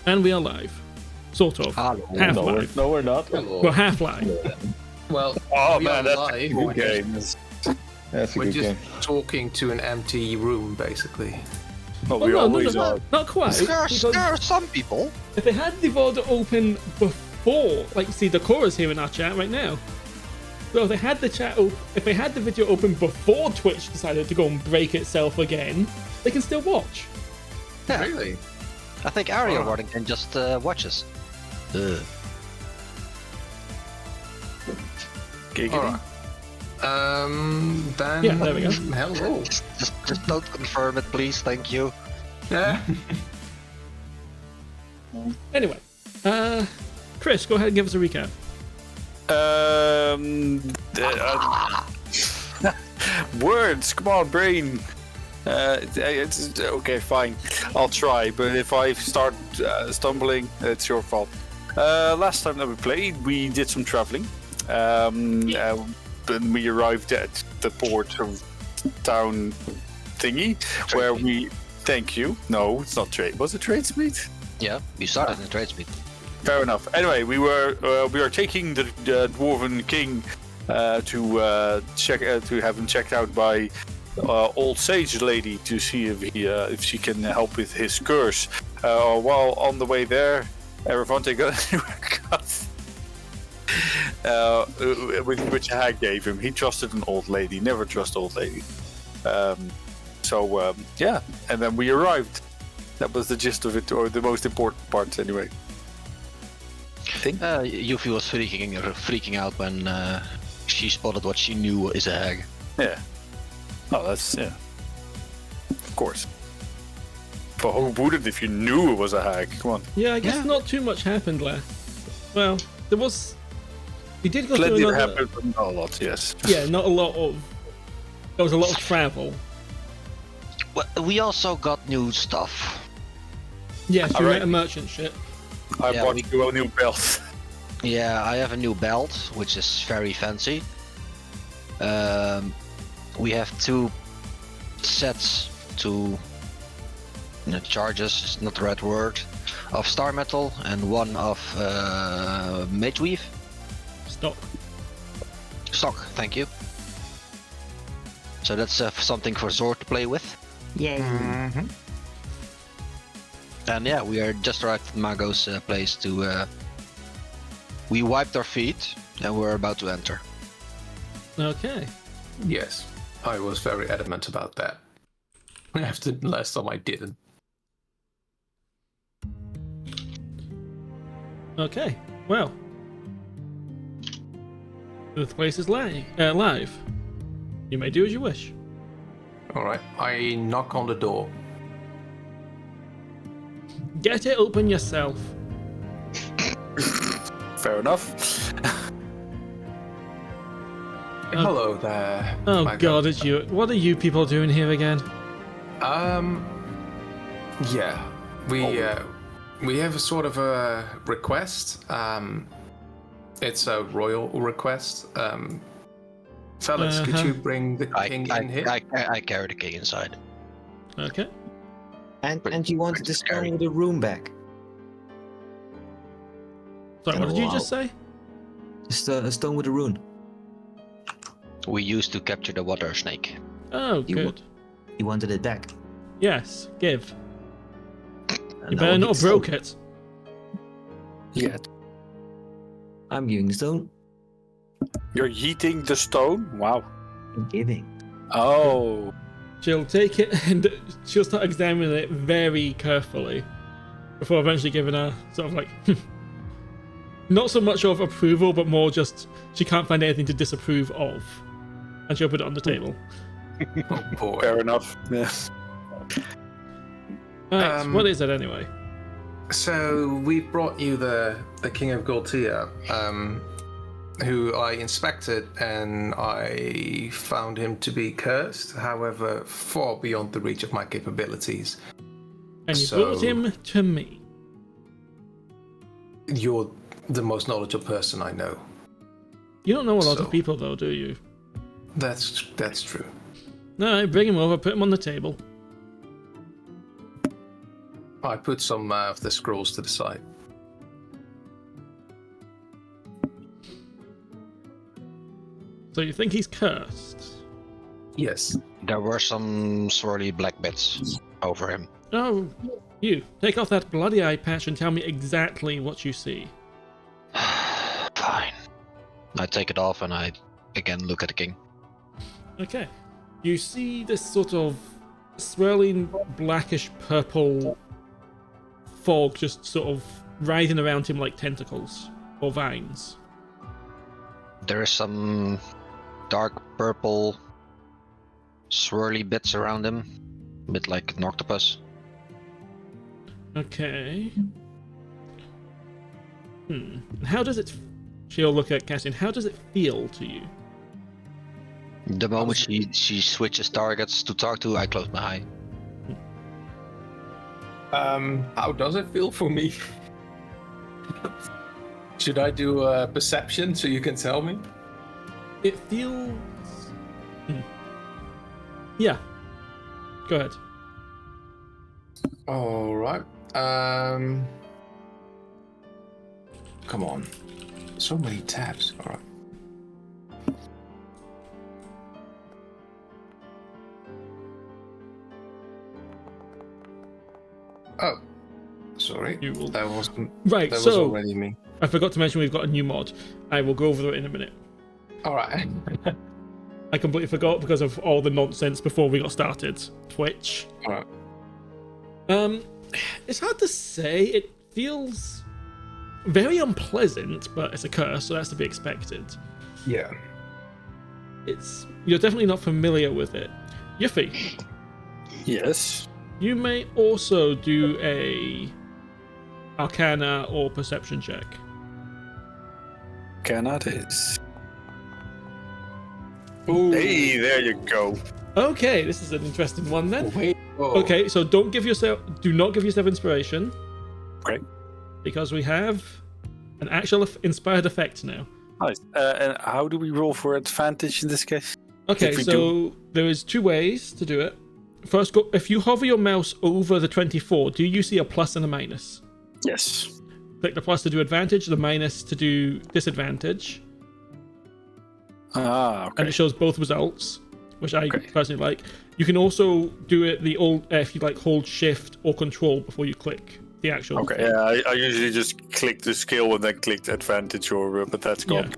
And we are live. Sort of. Hello. Half No, live. we're not. Hello. We're half live. Well, Oh we man, are that's live. a We're good game. That's a We're good just game. talking to an empty room, basically. Oh, Oh, we no, always no, are. not quite. There Because are some people. if they had the VOD open before, like, see, Decora's here in our chat right now. So if they had if they had the video open before Twitch decided to go and break itself again, they can still watch. Yeah. Really? I think Ariel Oh. Waddington just watches. Giggity. Alright. Then... Yeah, there we go. Hello. Just don't confirm it, please. Thank you. Yeah. Anyway, Chris, go ahead and give us a recap. Words, come on, brain. It's okay, fine. I'll try, but if I start stumbling, it's your fault. Last time that we played, we did some traveling. Then we arrived at the port of town thingy, where we. Thank you. No, it's not trade. Was it Tradesmeet? Yeah, you started in Tradesmeet. Fair enough. Anyway, we are taking the dwarven king to check to have him checked out by old sage lady to see if she can help with his curse. While on the way there, Erevanthe got which Hag gave him. He trusted an old lady. Never trust old lady. Yeah, and then we arrived. That was the gist of it, or the most important part, anyway. Yuphi was freaking out when she spotted what she knew is a hag. Yeah. Oh, that's yeah. Of course. But who wouldn't if you knew it was a hag? Come on. Yeah, I guess not too much happened last. Well, there was. We did go Plenty through another. happened, but not a lot. Yes. Yeah, not a lot of. There was a lot of travel. Well, we also got new stuff. Yes, you Alright. met a merchant ship. I Yeah, bought we- you a new belt. Yeah, I have a new belt, which is very fancy. We have 2 sets charges, is not the right word, of star metal and 1 of Magerehein. Stock, thank you. So that's something for Zord to play with. Yay. Mm-hmm. And yeah, we are just arrived at Mago's place to... we wiped our feet and we're about to enter. Okay. Yes. I was very adamant about that. After the last time I didn't. Okay. Well. The place is live. You may do as you wish. Alright. I knock on the door. Get it open yourself. Fair enough. Hello there. Oh my god, it's you. What are you people doing here again? Yeah. We have a sort of a request. It's a royal request. Fellas, could you bring the king in here? I carry the king inside. Okay. And you wanted to stone with the room back. Sorry, what did you just say? Just a stone with a rune. We used to capture the water snake. Oh, You good. You wanted it back. Yes, give. And You now better we not have stone. broke it. Yeah. I'm giving the stone. You're yeeting the stone? Wow. I'm giving. Oh. She'll take it and she'll start examining it very carefully before eventually giving her sort of like not so much of approval, but more just she can't find anything to disapprove of, and she'll put it on the table. Oh boy. Fair enough. Yeah. Right, what is it anyway? So we brought you the King of Goltia, who I inspected and I found him to be cursed, however, far beyond the reach of my capabilities. And you So- brought him to me. You're the most knowledgeable person I know. You don't know a lot So- of people though, do you? That's true. No, bring him over, put him on the table. I put some of the scrolls to the side. So you think he's cursed? Yes. There were some swirly black bits over him. Oh, you. Take off that bloody eye patch and tell me exactly what you see. Fine. I take it off and I again look at the king. Okay. You see this sort of swirling blackish purple fog just sort of writhing around him like tentacles or vines. There is some dark purple swirly bits around him, a bit like an octopus. Okay. How does it... She'll look at Cassian. How does it feel to you? The moment she switches targets to talk to, I close my eye. How does it feel for me? Should I do a perception so you can tell me? It feels... Yeah. Go ahead. All right. Come on. So many tabs. All right. Oh, sorry. You will... That wasn't. Right, That was so... already me. I forgot to mention we've got a new mod. I will go over it in a minute. All right. I completely forgot because of all the nonsense before we got started. Twitch. All right. It's hard to say. It feels very unpleasant, but it's a curse, so that's to be expected. Yeah. You're definitely not familiar with it. Yuphi, Yes. you may also do a Arcana or Perception check. Cannot is. Ooh. Hey, there you go. Okay, this is an interesting one then. Wait. Oh. Okay, so do not give yourself inspiration. Okay. Because we have an actual inspired effect now. Nice. And how do we roll for advantage in this case? Okay, If we so there is two ways to do it. First, if you hover your mouse over the 24, do you see a plus and a minus? Yes. Click the plus to do advantage, the minus to do disadvantage, Ah, okay. and it shows both results, which I personally like. You can also do it if you like hold shift or control before you click the actual. Okay, thing. yeah, I usually just click the skill and then click the advantage, but that's gone.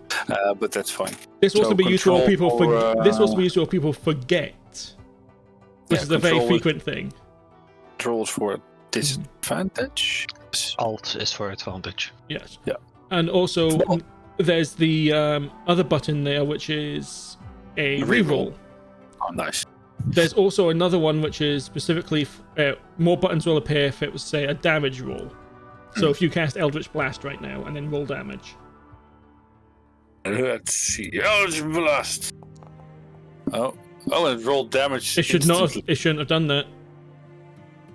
But that's fine. This will So also be useful when people control, this will also be useful when people forget, which is a very control frequent thing. Controls for disadvantage. Alt is for advantage. Yes. Yeah. And also, there's the other button there, which is a reroll. Oh, nice. There's also another one which is specifically more buttons will appear if it was, say, a damage roll. So if you cast Eldritch Blast right now and then roll damage. Let's see. Eldritch Blast. Oh, and roll damage. It should not. instantly. It shouldn't have done that.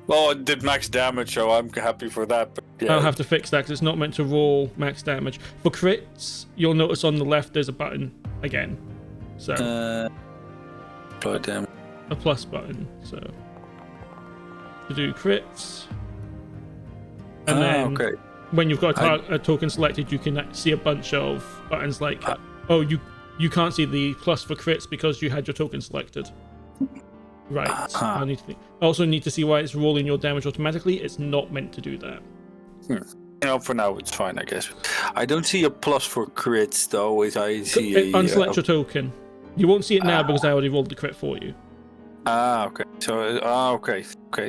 Well, it did max damage, so I'm happy for that. But yeah. I'll have to fix that because it's not meant to roll max damage. For crits, you'll notice on the left there's a button again. So Apply damage. a plus button. So to do crits, and then Okay. when you've got a token selected, you can see a bunch of buttons like, oh, you can't see the plus for crits because you had your token selected. Right. I need to think. I also need to see why it's rolling your damage automatically. It's not meant to do that. For now it's fine, I guess. I don't see a plus for crits though. I see Unselect your token. You won't see it now because I already rolled the crit for you. Okay. So okay.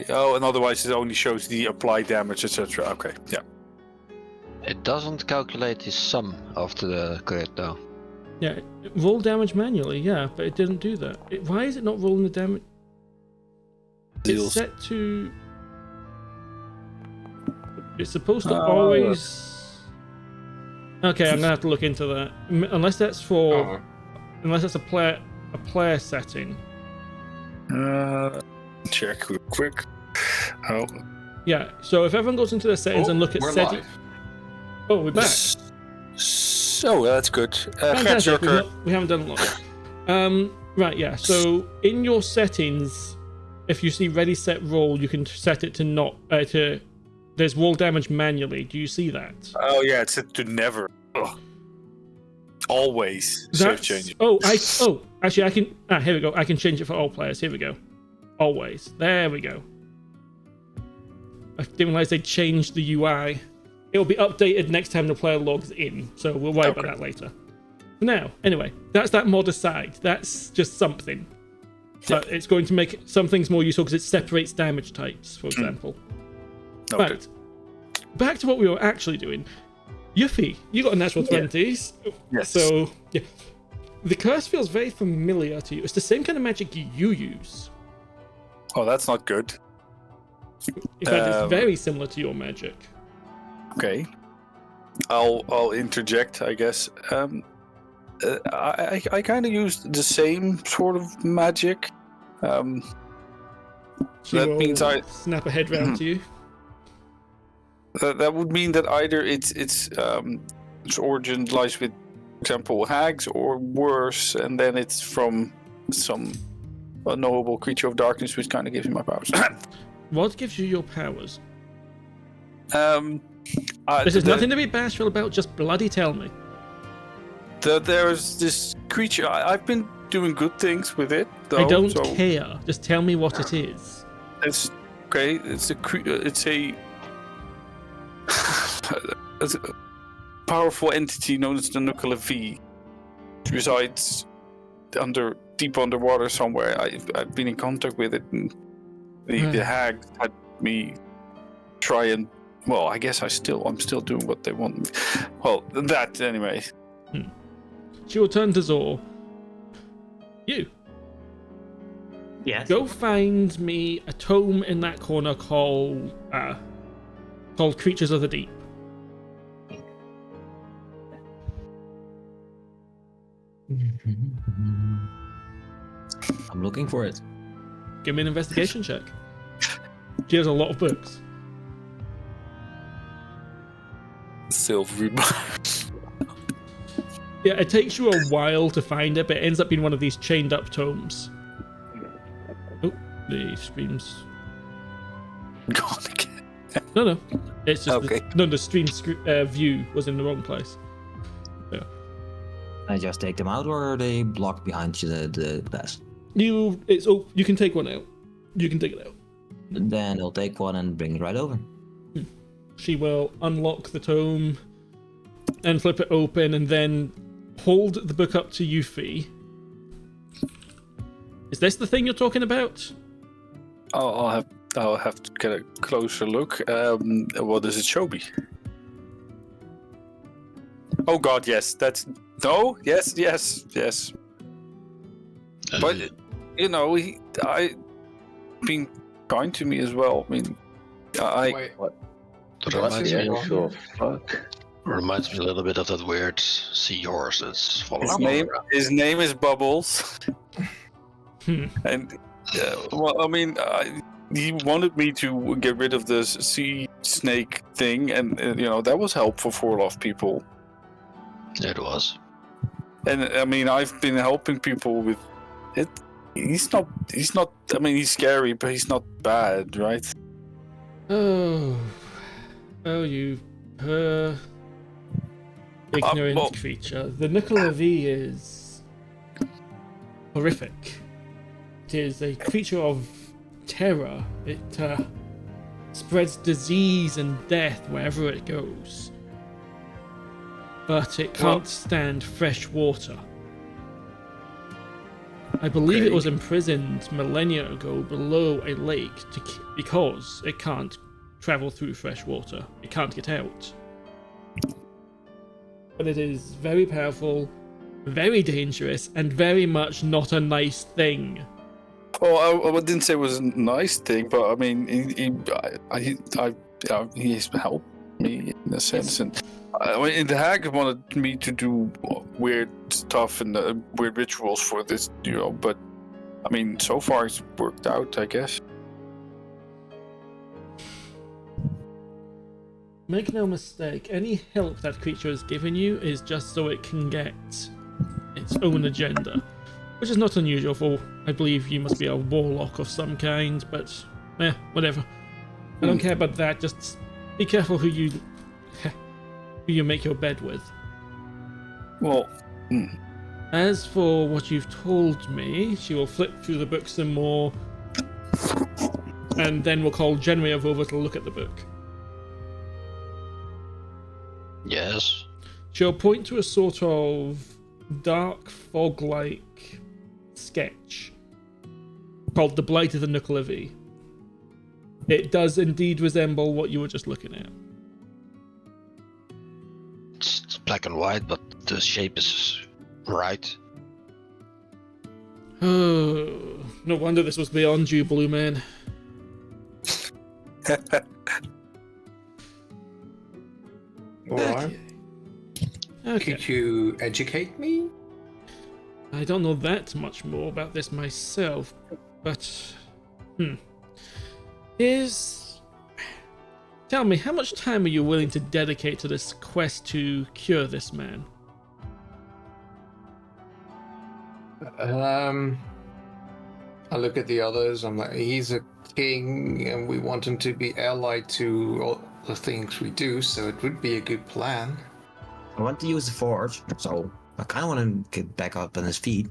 Oh, and otherwise it only shows the apply damage, etc. Okay. Yeah. It doesn't calculate the sum after the crit though. Yeah, roll damage manually. Yeah, but it didn't do that. Why is it not rolling the damage? It's set to. It's supposed to always. Okay, I'm gonna have to look into that. Unless that's for. Unless that's a player setting. Check real quick. Oh. Yeah. So if everyone goes into their settings and look at we're settings. live. Oh, we're back. So that's good. Fantastic. We haven't done a lot. Right. Yeah. So in your settings, if you see ready set roll, you can set it to not to there's wall damage manually. Do you see that? Oh yeah, it's set to never. Ugh. Always save change. Actually, I can. Here we go. I can change it for all players. Here we go. Always. There we go. I didn't realize they changed the UI. It'll be updated next time the player logs in, so we'll worry about that later. Now, anyway, that's that mod aside. That's just something. But it's going to make some things more useful because it separates damage types, for example. Okay. But back to what we were actually doing. Yuphi, you got a natural 20s. Yes. So, yeah. The curse feels very familiar to you. It's the same kind of magic you use. Oh, that's not good. In fact, it's very similar to your magic. Okay. I'll interject, I guess. I kind of used the same sort of magic. That means I snap a head round to you. That would mean that either its origin lies with, for example, hags, or worse, and then it's from some unknowable creature of darkness, which kind of gives me my powers. What gives you your powers? This is nothing to be bashful about. Just bloody tell me. There's this creature. I've been doing good things with it, though. I don't care. Just tell me what it is. It's okay. It's a powerful entity known as the Nuclear V. It resides deep underwater somewhere. I've been in contact with it, and the hag had me try and. Well, I guess I'm still doing what they want me. Well, that anyway. She will turn to Zor. You. Yes. Go find me a tome in that corner called Creatures of the Deep. I'm looking for it. Give me an investigation check. She has a lot of books. Silvery. Yeah, it takes you a while to find it, but it ends up being one of these chained up tomes. Oh, the stream's gone again. No. It's just okay. The stream view was in the wrong place. Yeah. I just take them out, or are they blocked behind the glass? You can take one out. You can take it out. Then I'll take one and bring it right over. She will unlock the tome and flip it open, and then hold the book up to Yuphi. Is this the thing you're talking about? I'll have to get a closer look. What does it show me? Oh God, yes. Yes. But I being kind to me as well. I mean, Wait. What? Reminds The me, actual fuck? reminds me a little bit of that weird seahorse that's following. his name is Bubbles. And well, I mean, he wanted me to get rid of the sea snake thing, and that was helpful for a lot of people. It was. And I mean, I've been helping people with it. He's not. I mean, he's scary, but he's not bad, right? Oh, you ignorant creature. The Nuclear V is horrific. It is a creature of terror. It spreads disease and death wherever it goes. But it can't stand fresh water. I believe it was imprisoned millennia ago below a lake because it can't travel through fresh water. It can't get out. But it is very powerful, very dangerous, and very much not a nice thing. Oh, I didn't say it was a nice thing, but I mean, he's helped me in a sense, and the hag wanted me to do weird stuff and weird rituals for this, but I mean, so far it's worked out, I guess. Make no mistake, any help that creature has given you is just so it can get its own agenda, which is not unusual for, I believe you must be a warlock of some kind, but whatever. I don't care about that, just be careful who you make your bed with. Well, As for what you've told me, she will flip through the book some more, and then we'll call Genraev over to look at the book. Yes. She'll point to a sort of dark fog-like sketch called The Blight of the Nuclevi. It does indeed resemble what you were just looking at. It's black and white, but the shape is right. Oh, no wonder this was beyond you, Blue Man. Alright. Okay. Could you educate me? I don't know that much more about this myself, but tell me, how much time are you willing to dedicate to this quest to cure this man? I look at the others. I'm like, he's a king, and we want him to be allied to all the things we do. So it would be a good plan. I want to use the forge, so I kind of want to get back up on his feet.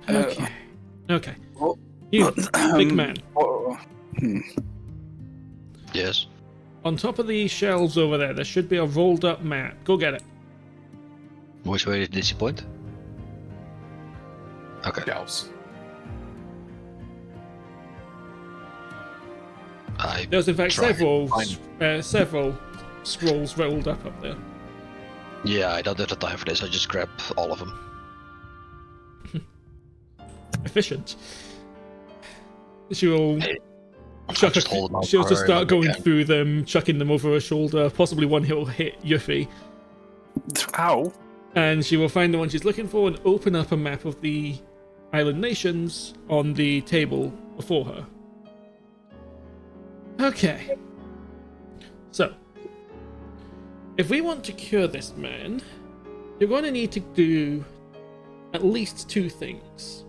Okay. Well, You, big man. Yes. On top of the shelves over there should be a rolled up map. Go get it. Which way did you point? Okay. Shelves. There's in fact try several and several scrolls rolled up there. Yeah, I don't have the time for this. I just grab all of them. Efficient. She will Hey, chuck just hold them out she'll just for start going again. through them, chucking them over her shoulder. Possibly one will hit Yuphi, Ow. and she will find the one she's looking for and open up a map of the island nations on the table before her. Okay. So, if we want to cure this man, you're going to need to do at least 2 things.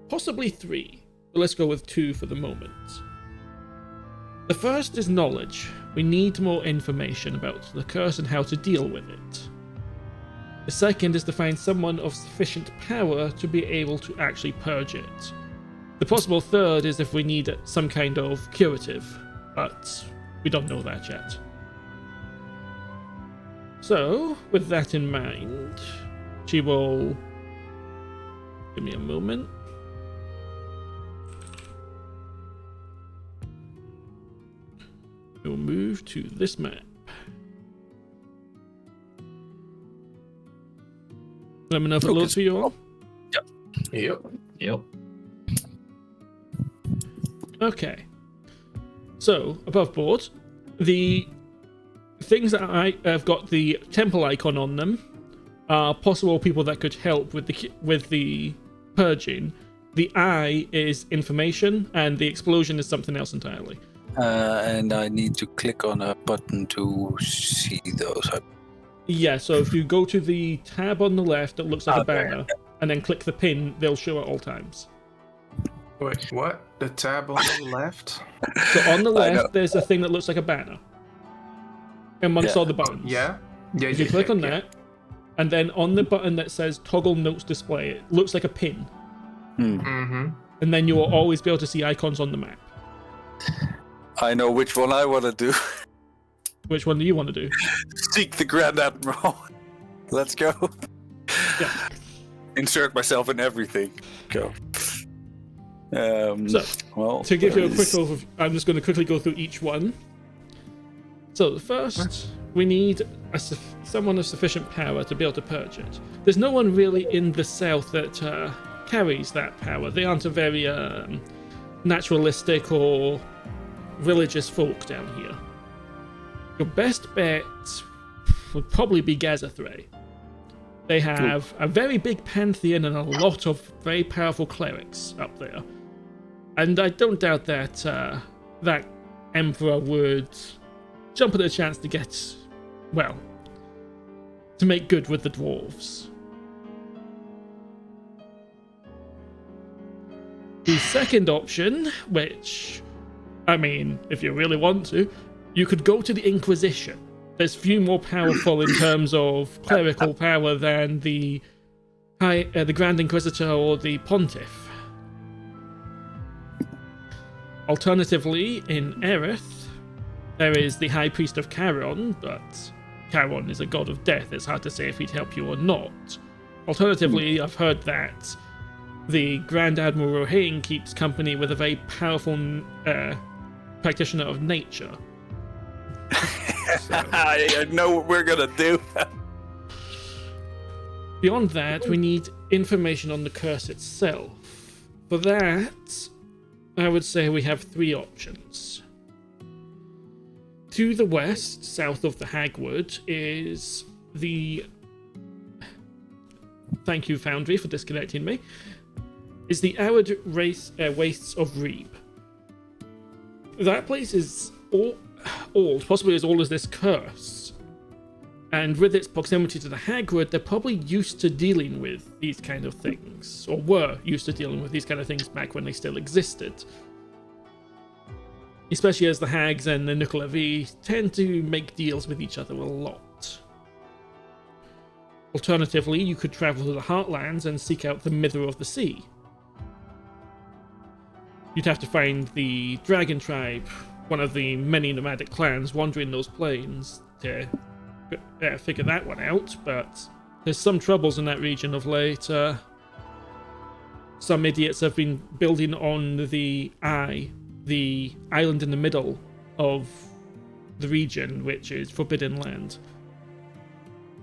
Possibly 3, but let's go with 2 for the moment. The first is knowledge. We need more information about the curse and how to deal with it. The second is to find someone of sufficient power to be able to actually purge it. The possible third is if we need some kind of curative, but we don't know that yet. So, with that in mind, she will... Give me a moment. We'll move to this map. Let me know if it loads for you all. Yep. Okay. So, above board, the things that I have got the temple icon on them are possible people that could help with the purging. The eye is information, and the explosion is something else entirely. And I need to click on a button to see those. Yeah, so if you go to the tab on the left that looks like a there. banner, and then click the pin, they'll show at all times. Wait, what? The tab on the left? So on the I know. left, there's a thing that looks like a banner amongst Yeah. all the buttons. Yeah? Yeah, If you click on that, and then on the button that says toggle notes display, it looks like a pin. Mm-hmm. And then you will always be able to see icons on the map. I know which one I want to do. Which one do you want to do? Seek the Grand Admiral. Let's go. Yeah. Insert myself in everything. Go. So, Well, to give you a there quick is- overview, I'm just going to quickly go through each one. So, the first, we need someone of sufficient power to be able to purge it. There's no one really in the south that carries that power. They aren't a very naturalistic or religious folk down here. Your best bet would probably be Gazathray. They have a very big pantheon and a lot of very powerful clerics up there. And I don't doubt that that emperor would jump at a chance to get, well, to make good with the dwarves. The second option, which I mean, if you really want to, you could go to the Inquisition. There's few more powerful in terms of clerical power than the Grand Inquisitor or the Pontiff. Alternatively, in Erith, there is the High Priest of Charon, but Charon is a god of death. It's hard to say if he'd help you or not. Alternatively, I've heard that the Grand Admiral Megerehein keeps company with a very powerful practitioner of nature. So, I know what we're gonna do. beyond that, we need information on the curse itself. For that, I would say we have 3 options. To the west, south of the Hagwood, is the... Thank you, Foundry, for disconnecting me. Is the arid wastes of Reeb. That place is old, possibly as old as this curse. And with its proximity to the Hagwood, they're probably used to dealing with these kind of things, or were used to dealing with these kind of things back when they still existed. Especially as the Hags and the Nucleavi tend to make deals with each other a lot. Alternatively, you could travel to the Heartlands and seek out the Mither of the Sea. You'd have to find the Dragon Tribe, one of the many nomadic clans wandering those plains, to figure that one out, but there's some troubles in that region of late. Some idiots have been building on the island in the middle of the region, which is Forbidden Land.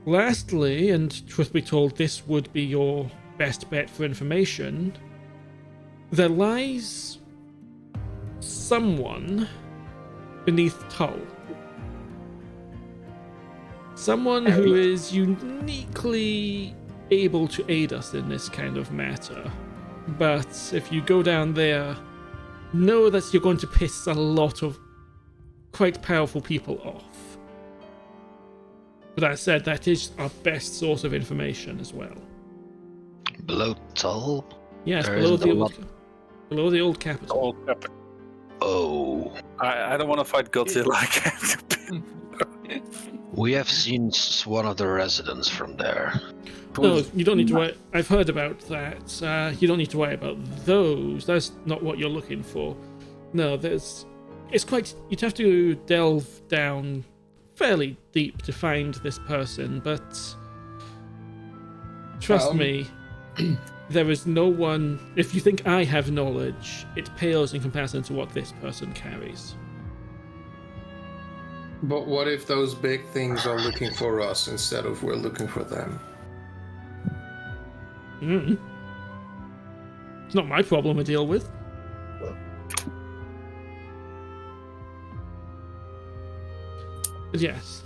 Lastly, and truth be told, this would be your best bet for information, there lies someone beneath Tull. Someone who is uniquely able to aid us in this kind of matter. But if you go down there, know that you're going to piss a lot of quite powerful people off. But that said, that is our best source of information as well. Below Tull? Yes, There below isn't the a old, below the old capital. Old pepper. Oh. I don't want to fight Godzilla again. We have seen one of the residents from there. No, you don't need to worry. I've heard about that. You don't need to worry about those. That's not what you're looking for. No, it's quite... You'd have to delve down fairly deep to find this person, but... Trust me, there is no one... If you think I have knowledge, it pales in comparison to what this person carries. But what if those big things are looking for us instead of we're looking for them? It's not my problem to deal with. But yes,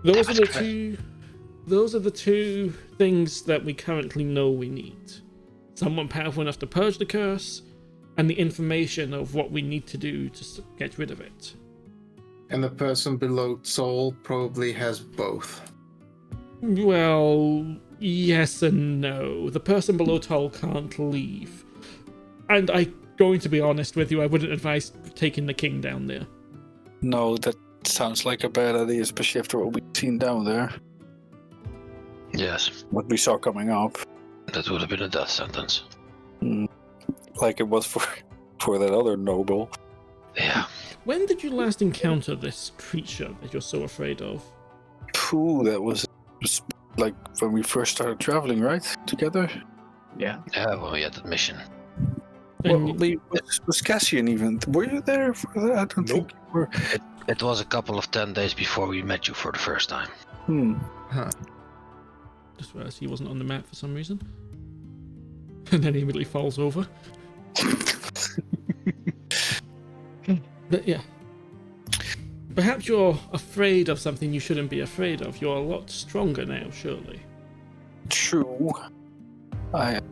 those are the two things that we currently know we need. Someone powerful enough to purge the curse, and the information of what we need to do to get rid of it. And the person below Soul probably has both. Well, yes and no. The person below Tull can't leave. And I'm going to be honest with you, I wouldn't advise taking the king down there. No, that sounds like a bad idea, especially after what we've seen down there. Yes, What we saw coming up. that would have been a death sentence. Like it was for that other noble. Yeah. When did you last encounter this creature that you're so afraid of? Phew, that was like when we first started traveling, right? Together? Yeah. Yeah, when we had that mission. And Was Cassian even? Were you there for that? I don't think you were. It was a couple of 10 days before we met you for the first time. just realized he wasn't on the map for some reason. And then he immediately falls over. But yeah. Perhaps you're afraid of something you shouldn't be afraid of. You're a lot stronger now, surely. True. I'm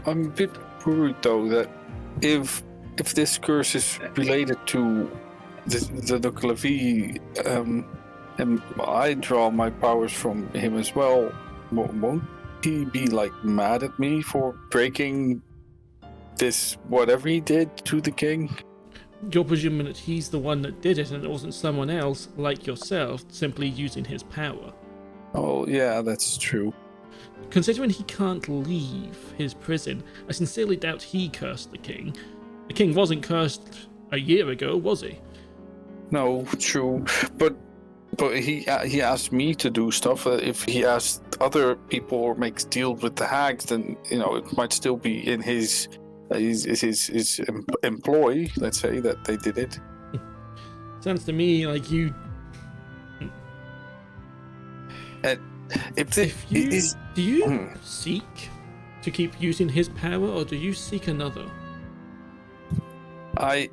a bit worried though that if this curse is related to the Nucleavi, and I draw my powers from him as well, won't he be like mad at me for breaking this whatever he did to the king? you're presuming that he's the one that did it and it wasn't someone else like yourself simply using his power. Oh, yeah, that's true. Considering he can't leave his prison, I sincerely doubt he cursed the king. The king wasn't cursed a year ago, was he? No, true. But he asked me to do stuff. If he asked other people or makes deals with the hags, then it might still be in his employ. Let's say that they did it. Sounds to me like you. Do you seek to keep using his power, or do you seek another? I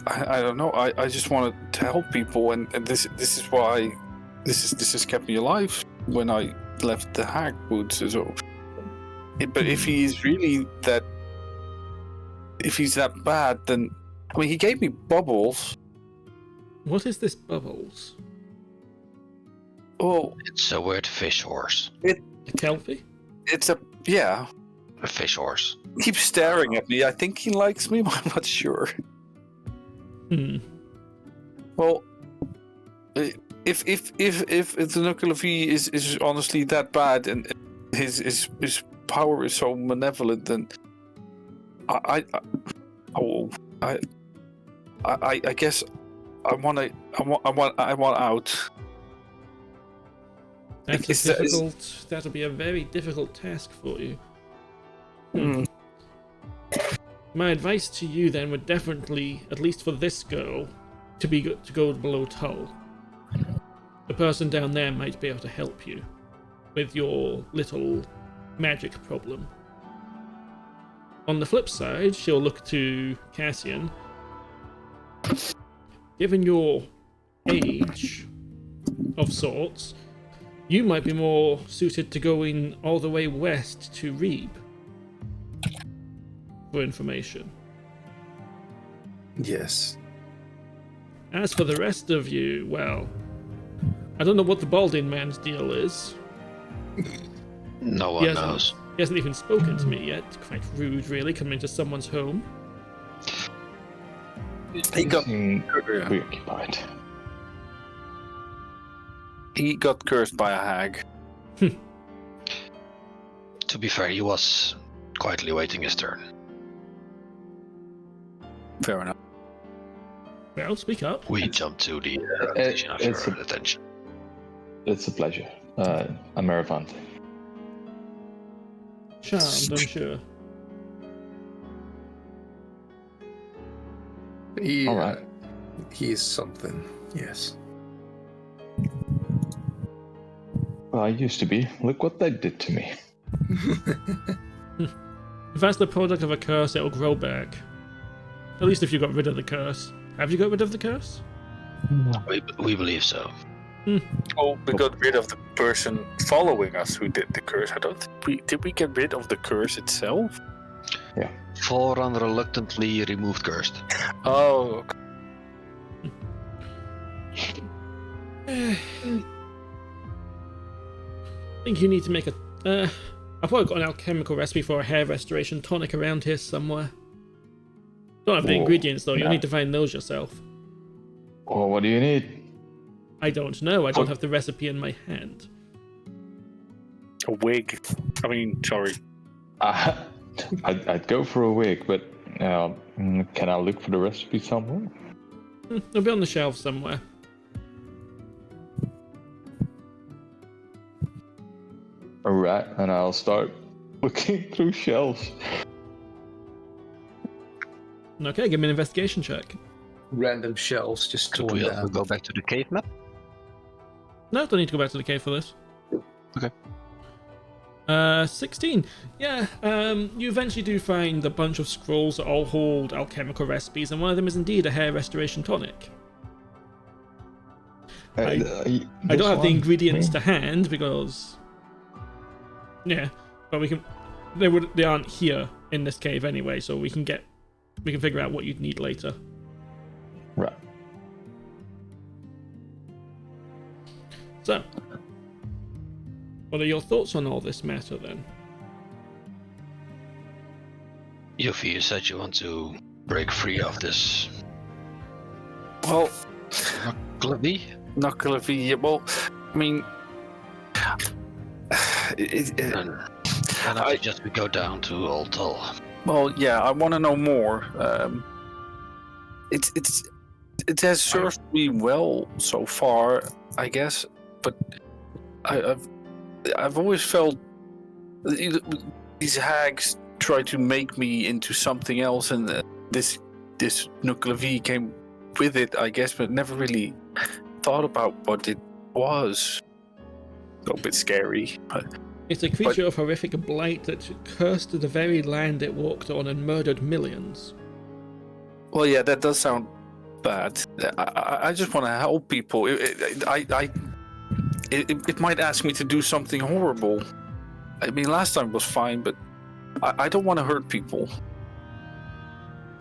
don't know. I just wanted to help people, and this is why this has kept me alive when I left the hag woods. So, but if he's really that, if he's that bad, then he gave me bubbles. What is this bubbles? Oh, It's a weird fish horse. A kelpie? it's a fish horse. He keeps staring at me. I think he likes me, but I'm not sure. Well, if the nuclear V is honestly that bad and his power is so malevolent, then I guess I want out. That'll be a very difficult task for you. My advice to you then would definitely, at least for this girl, to go below Tull. The person down there might be able to help you with your little magic problem. On the flip side, she'll look to Cassian. Given your age of sorts, you might be more suited to going all the way west to Reeb for information. Yes. As for the rest of you, well, I don't know what the balding man's deal is. No one knows. He hasn't even spoken to me yet. Quite rude, really, coming into someone's home. He got preoccupied. He got cursed by a hag. To be fair, he was quietly waiting his turn. Fair enough. Well, speak up. We jumped to the station after attention. It's a pleasure. I'm Erevanthe. Charmed, I'm sure. All right. He is something, yes. Well, I used to be. Look what they did to me. If that's the product of a curse, it'll grow back. At least if you got rid of the curse. Have you got rid of the curse? We believe so. Oh, we got rid of the person following us who did the curse. Did we get rid of the curse itself? Yeah. Folrahn reluctantly removed cursed. Oh. I think you need to make a... I've probably got an alchemical recipe for a hair restoration tonic around here somewhere. Don't have the ingredients though, you'll need to find those yourself. Well, what do you need? I don't know, I don't have the recipe in my hand. A wig. I mean, sorry. I'd go for a wig, but can I look for the recipe somewhere? It'll be on the shelf somewhere. Alright, and I'll start looking through shelves. Okay, give me an investigation check. Random shelves just Could torn we also down. go back to the cave map? No, don't need to go back to the cave for this. Okay. 16. Yeah, you eventually do find a bunch of scrolls that all hold alchemical recipes, and one of them is indeed a hair restoration tonic. I don't have the ingredients to hand because... Yeah, but we can... They aren't here in this cave anyway, so we can figure out what you'd need later. Right. So, what are your thoughts on all this matter then? Yuphi, you said you want to break free of this Well, Glavy. Knucklevi. Well, I mean, And I suggest we go down to Old Tull. well, yeah, I want to know more. It has served me well so far, I guess, but I've always felt these hags try to make me into something else, and this Nuclevi came with it, I guess, but never really thought about what it was. A little bit scary, but It's a creature of horrific blight that cursed the very land it walked on and murdered millions. well, yeah, that does sound bad. I just want to help people. It might ask me to do something horrible. I mean, last time was fine, but I don't want to hurt people.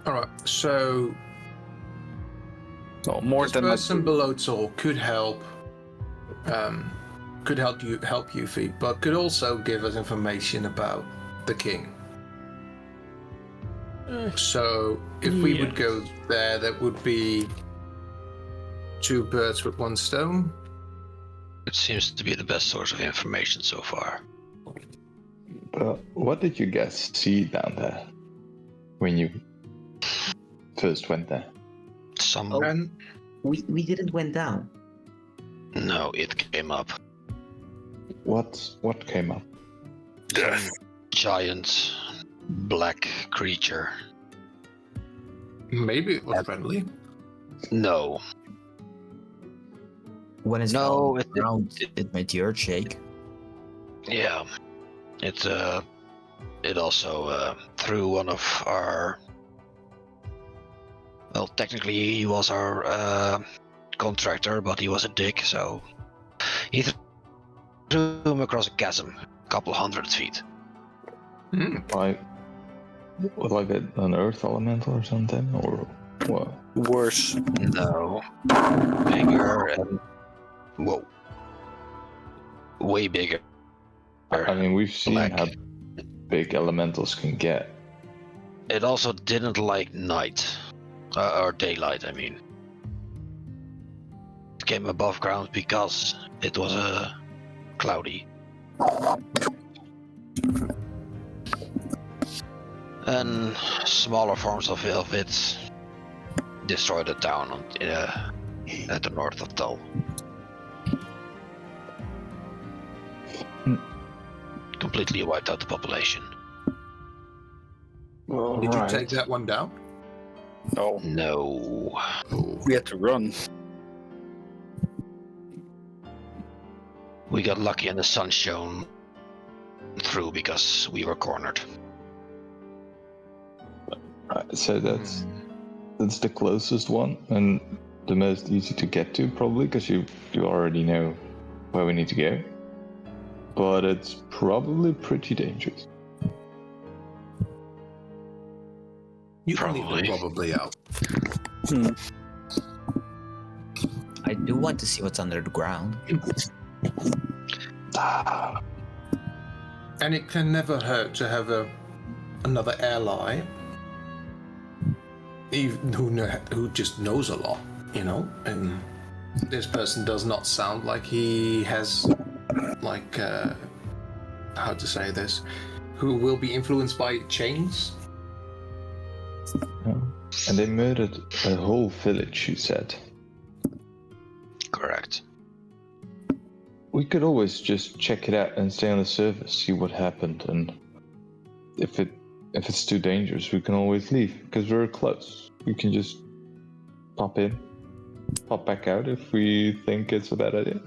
All right, so No, more this than person below Tor could help. Could help Yuphi, but could also give us information about the king. So if we would go there, that would be 2 birds with 1 stone. It seems to be the best source of information so far. What did you guys see down there when you first went there? Some And We didn't went down. no, it came up. What came up? Some giant black creature. maybe it was friendly. No, When it's No, fell around, it made the earth shake. yeah, it also threw one of our. Well, technically he was our contractor, but he was a dick, so he threw him across a chasm, a couple 100 feet. Like an earth elemental or something, or what? worse. No, bigger and whoa, way bigger. I mean, we've seen Black. how big elementals can get. It also didn't like night, or daylight, I mean. It came above ground because it was cloudy. And smaller forms of it destroyed the town at the north of Tull. Completely wiped out the population. Did you take that one down? No, No. we had to run. We got lucky and the sun shone through because we were cornered. So that's the closest one and the most easy to get to, probably, because you already know where we need to go. But it's probably pretty dangerous. You can leave Probably. it probably out. I do want to see what's under the ground. And it can never hurt to have another ally who just knows a lot, you know? And this person does not sound like he has, like, how to say this, who will be influenced by chains. And they murdered a whole village, you said. Correct. We could always just check it out and stay on the surface, see what happened, and if it's too dangerous, we can always leave, because we're close. We can just pop in, pop back out if we think it's a bad idea.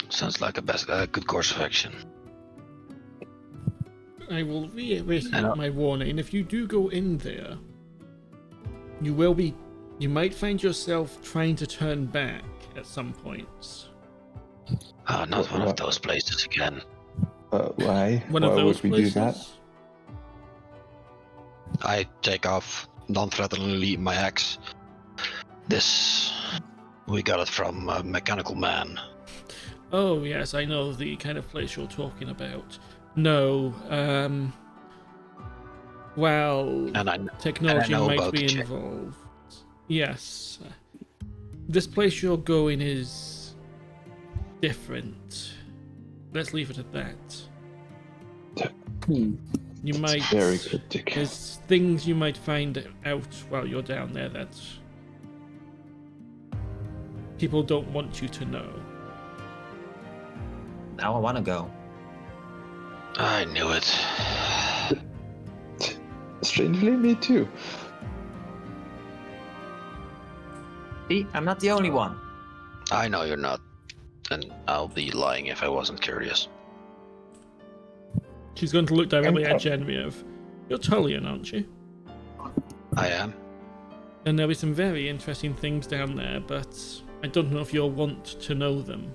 Sounds like a good course of action. I will reiterate my warning. If you do go in there, you might find yourself trying to turn back at some points. Not one of those places again. Why? One Why of those would we places. do that? I take off non-threateningly my axe. We got it from a mechanical man. Oh yes, I know the kind of place you're talking about. No, Well, And I technology know might about be the chain. involved. Yes. This place you're going is different. Let's leave it at that. You might. Very cryptic. There's things you might find out while you're down there that people don't want you to know. Now I want to go. I knew it. Strangely, me too. See, I'm not the only one. I know you're not. And I'll be lying if I wasn't curious. She's going to look directly at Genraev. You're Tullian, aren't you? I am. And there'll be some very interesting things down there, but I don't know if you'll want to know them.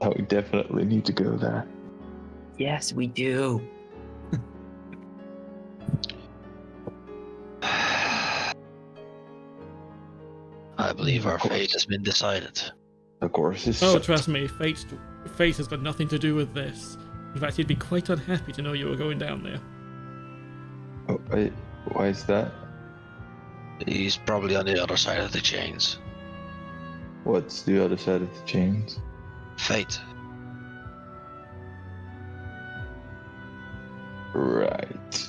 Oh, we definitely need to go there. Yes, we do. I believe our fate has been decided. Of course, it's Oh, trust me, fate has got nothing to do with this. In fact, he'd be quite unhappy to know you were going down there. Oh, wait, why is that? He's probably on the other side of the chains. What's the other side of the chains? Fate. Right.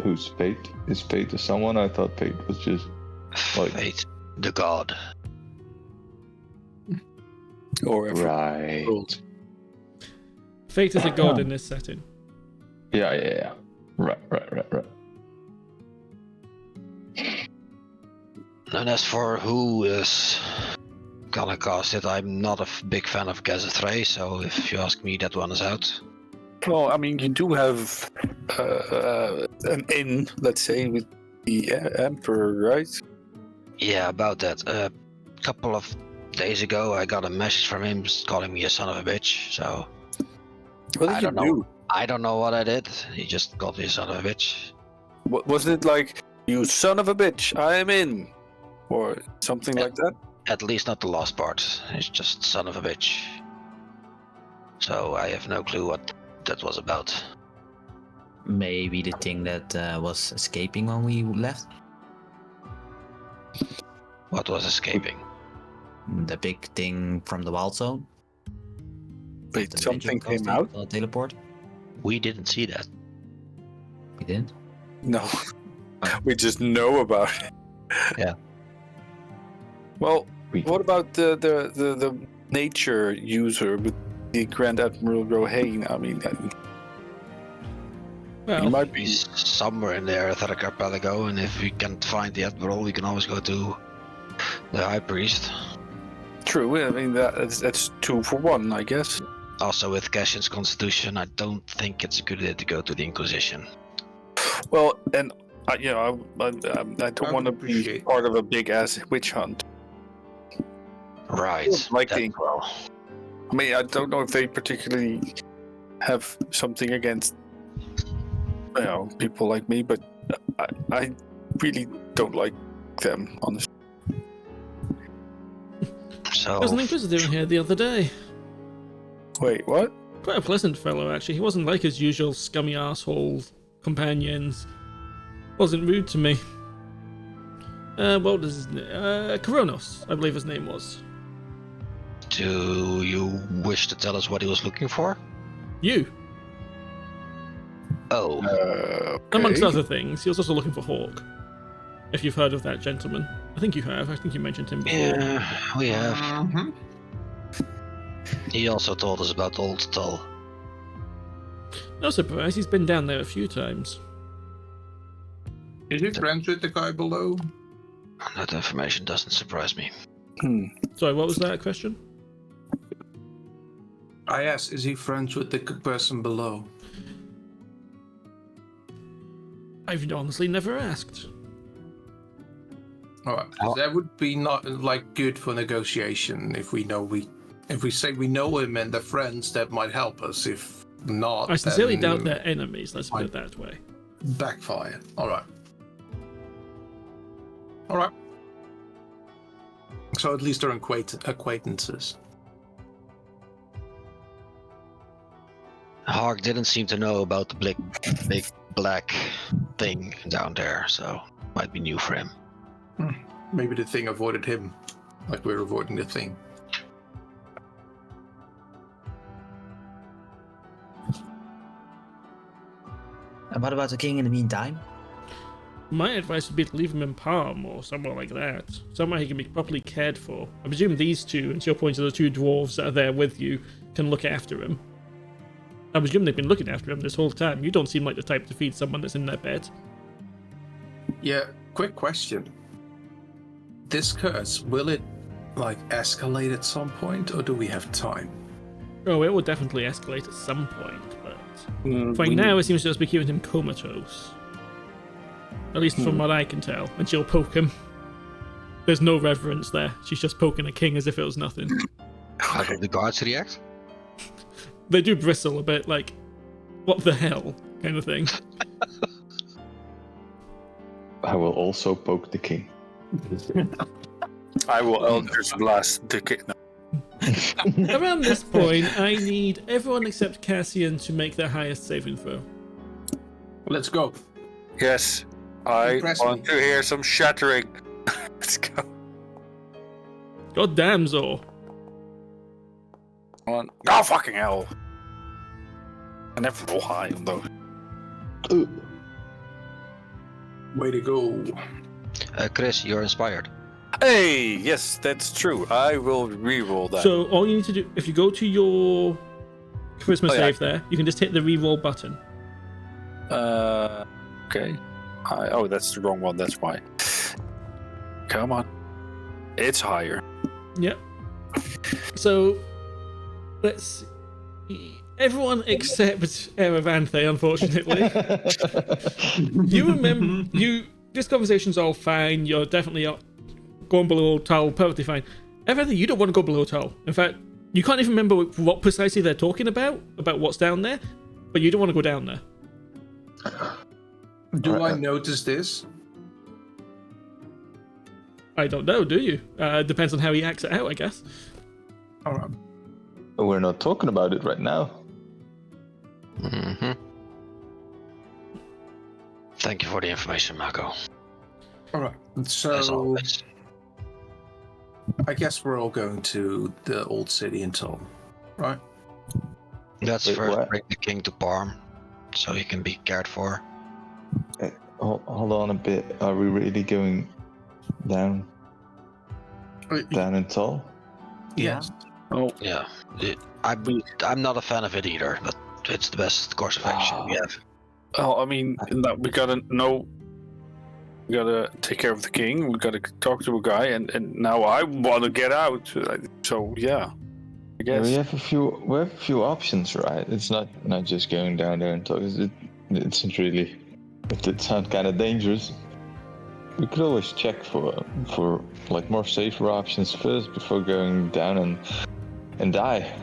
Who's fate? Is fate to someone? I thought fate was just like Fate. The god. Or if right. Fate is a god in this setting. Yeah. Right. And as for who is gonna cast it, I'm not a big fan of Genraev, so if you ask me, that one is out. Well, I mean, you do have an in, let's say, with the Emperor, right? Yeah, about that. A couple of days ago, I got a message from him calling me a son of a bitch, so What I did you don't know. do? I don't know what I did. He just called me a son of a bitch. Was it like, you son of a bitch, I am in? Or something like that? At least not the last part. It's just son of a bitch. So I have no clue what that was about. Maybe the thing that was escaping when we left. What was escaping? The big thing from the wild zone. Wait, The something vision came casting out? on the teleport. We didn't see that. We didn't. No. We just know about it. Yeah. Well, We- what about the nature user with the Grand Admiral Rohain? I mean, he Well, might be He's somewhere in the Erevanthe archipelago, and if we can't find the Admiral, we can always go to the High Priest. true. I mean, that's 2 for 1, I guess. Also, with Cassius' constitution, I don't think it's a good idea to go to the Inquisition. Well, and I don't I want to would be appreciate part of a big ass witch hunt. Right. Like that- the well, I mean, I don't know if they particularly have something against, people like me, but I really don't like them, honestly. there was an so Inquisitor in here the other day. Wait, what? Quite a pleasant fellow, actually. He wasn't like his usual scummy asshole companions. Wasn't rude to me. What was his name? Koronos, I believe his name was. do you wish to tell us what he was looking for? You, Oh, amongst okay. other things. He was also looking for Hawk. If you've heard of that gentleman. I think you have. I think you mentioned him before. yeah, we have. Mm-hmm. He also told us about Old Tull. No surprise, he's been down there a few times. Is he friends with the guy below? That information doesn't surprise me. Sorry, what was that question? I asked, is he friends with the person below? I've honestly never asked. All right, 'cause that would be not like good for negotiation if we say we know him and they're friends. That might help us. If not, I sincerely then doubt they're enemies, let's put it that way. backfire. All right. All right. So at least they're acquaintances. Hawk didn't seem to know about the big black thing down there, so might be new for him. Maybe the thing avoided him, like we're avoiding the thing. And what about the king in the meantime? My advice would be to leave him in Palm or somewhere like that. Somewhere he can be properly cared for. I presume these two, and to your point, the two dwarves that are there with you, can look after him. I presume they've been looking after him this whole time. You don't seem like the type to feed someone that's in their bed. Yeah, quick question. This curse, will it, escalate at some point, or do we have time? Oh, it will definitely escalate at some point, but right now it seems to just be keeping him comatose. At least from what I can tell. And she'll poke him. There's no reverence there. She's just poking a king as if it was nothing. How do the guards react? They do bristle a bit, like, what the hell, kind of thing. I will also poke the king. I will Eldritch Blast the king. No. Around this point, I need everyone except Cassian to make their highest saving throw. Let's go. Yes, I Impress want me. to hear some shattering. Let's go. God damn, Zor. On. Oh, fucking hell. I never roll high on those. Way to go. Chris, you're inspired. Hey, yes, that's true. I will re-roll that. So all you need to do, if you go to your charisma save there, you can just hit the re-roll button. Okay. Oh, that's the wrong one. That's why. Come on. It's higher. Yep. So, let's see. Everyone except Erevanthe, unfortunately. You remember, this conversation's all fine. You're definitely going below Tull, perfectly fine. Erevanthe, you don't want to go below Tull. In fact, you can't even remember what precisely they're talking about what's down there, but you don't want to go down there. Do I notice this? I don't know, do you? Depends on how he acts it out, I guess. Alright. We're not talking about it right now. Mm-hmm. Thank you for the information, Mako. Alright. As So always. I guess we're all going to the old city in Tull, right? Let's Wait, first what? bring the king to Parm, so he can be cared for. Hold on a bit. Are we really going down in Tull? Yes. Oh, Yeah. I'm not a fan of it either, but it's the best course of action we have. well, I mean, we gotta know. We gotta take care of the king. We gotta talk to a guy, and now I want to get out. So yeah, I guess. We have a few options, right? It's not just going down there and talk. It's really. It sounds kind of dangerous. We could always check for more safer options first before going down and die.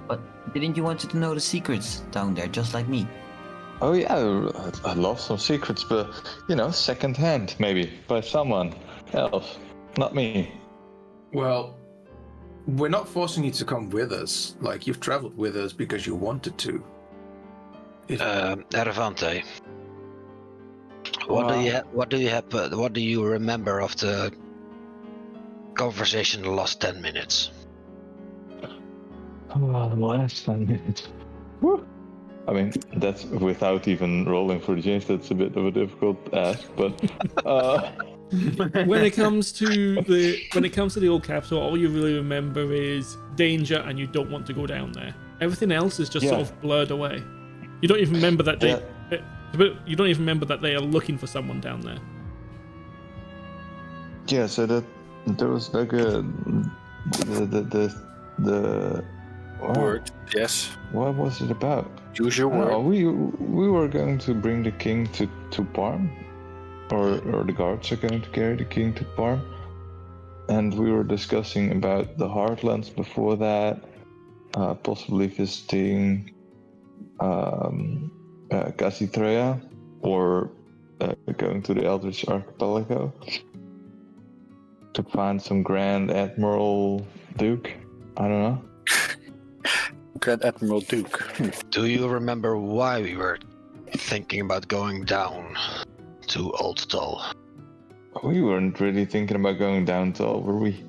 But didn't you want to know the secrets down there, just like me? Oh yeah, I love some secrets, but second hand maybe by someone else, not me. Well, we're not forcing you to come with us. Like, you've traveled with us because you wanted to. Erevanthe, what do you remember of the conversation the last 10 minutes? Oh, the last 10 minutes. Woo. I mean, that's without even rolling for the change. That's a bit of a difficult ask, but When it comes to the old capital, all you really remember is danger, and you don't want to go down there. Everything else is just sort of blurred away. You don't even remember that you don't even remember that they are looking for someone down there. yeah. So that there was like the Word. Yes. What was it about? Use your word. Oh, we were going to bring the king to Parm, or the guards are going to carry the king to Parm, and we were discussing about the Heartlands before that, possibly visiting Casitrea, or going to the Eldritch Archipelago to find some Grand Admiral Duke. I don't know. Grand Admiral Duke. Do you remember why we were thinking about going down to Old Toll? We weren't really thinking about going down to all, were we?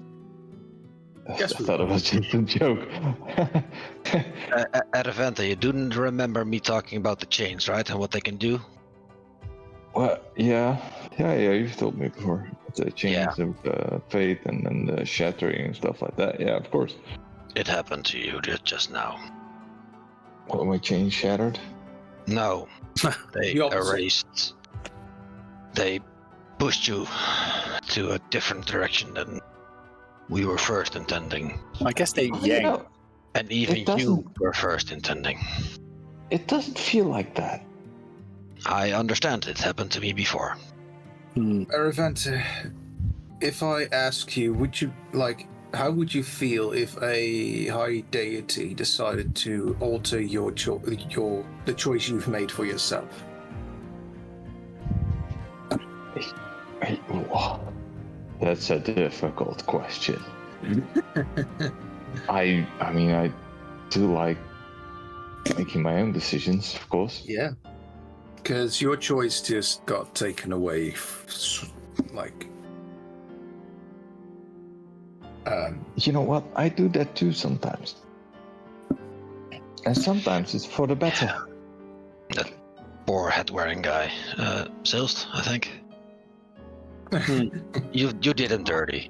Yes, I we thought it were. was just a joke. Erevanthe, you didn't remember me talking about the chains, right? And what they can do? Well, yeah, you've told me before. The chains Yeah. of fate and the shattering and stuff like that. Yeah, of course. It happened to you just now. What, my chain shattered? No, they The opposite. erased. They pushed you to a different direction than we were first intending. I guess they You yanked. know, And even It doesn't- you were first intending. it doesn't feel like that. I understand, it's happened to me before. Erevanthe, if I ask you, how would you feel if a high deity decided to alter the choice you've made for yourself? Hey, whoa. That's a difficult question. I mean, I do like making my own decisions, of course. Yeah. Because your choice just got taken away, You know what? I do that too sometimes. And sometimes it's for the better. That poor hat-wearing guy. Zilst, I think. You did him dirty.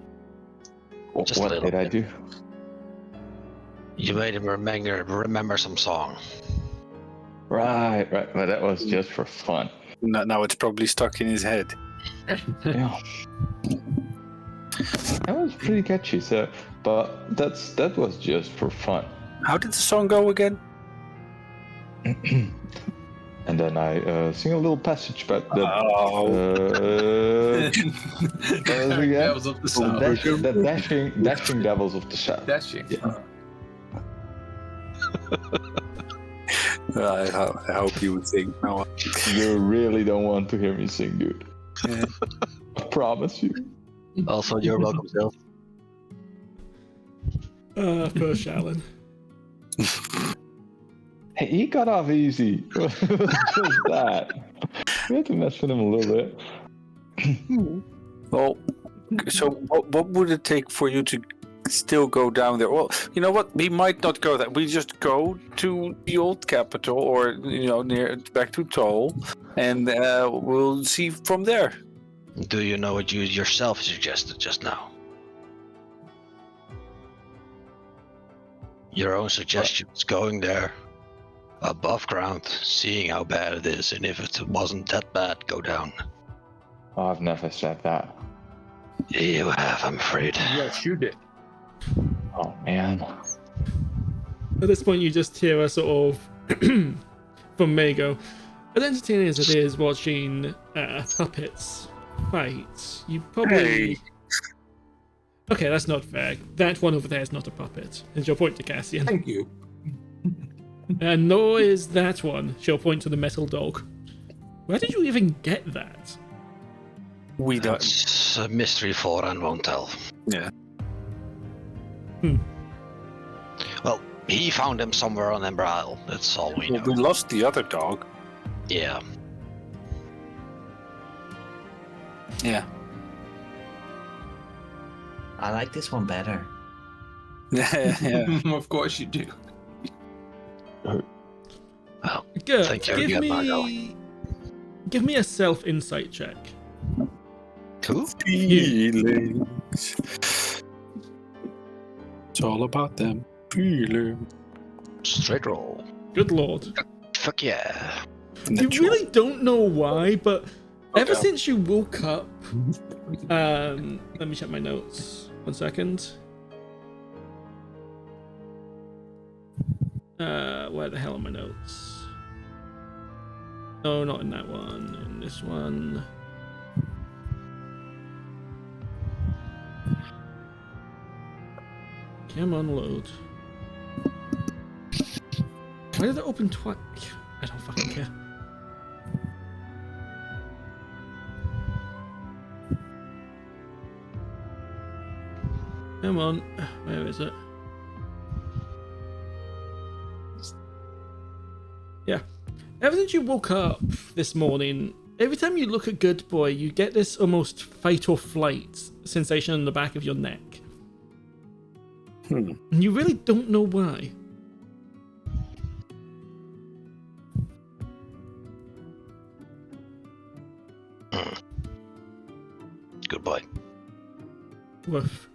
Just a What little did I bit. do? You made him remember some song. Right. But that was just for fun. Now it's probably stuck in his head. Yeah. That was pretty catchy, but that was just for fun. How did the song go again? And then I sing a little passage about the Devils of the South. the dashing devils of the south. Dashing. Yeah. I hope you would sing. No, You really don't want to hear me sing, dude. Yeah. I promise you. Also, you're welcome, Zilst. Poor Shalin. Hey, he got off easy. Just that. We had to mess with him a little bit. Well, so what would it take for you to still go down there? Well, you know what? We might not go there. We just go to the old capital, or near back to Toll, and we'll see from there. Do you know what you yourself suggested just now? Your own suggestions, going there, above ground, seeing how bad it is, and if it wasn't that bad, go down. Oh, I've never said that. You have, I'm afraid. Yes, you did. Oh, man. At this point, you just hear a sort of from Mago. As entertaining as it is watching puppets fight, you probably. Hey. Okay, that's not fair. That one over there is not a puppet. Is your point to Cassian? Thank you. And nor is that one. She'll point to the metal dog. Where did you even get that? We don't. It's a mystery Folrahn won't tell. Yeah. Well, he found him somewhere on Ember Isle. That's all we know. We lost the other dog. Yeah. Yeah. I like this one better. Yeah. Of course you do. Well, Gert, Thank you give again, me Margot. a self-insight check. who? Feelings. It's all about them feelings. Straight roll. Good lord. Fuck yeah. You really don't know why, but ever Okay. since you woke up, let me check my notes. 1 second. Where the hell are my notes? No, not in that one. In this one. Come on, load. Why did it open twice? I don't fucking care. Come on, where is it? ever since you woke up this morning, every time you look at Good Boy, you get this almost fight or flight sensation in the back of your neck. And you really don't know why. Good boy. Woof.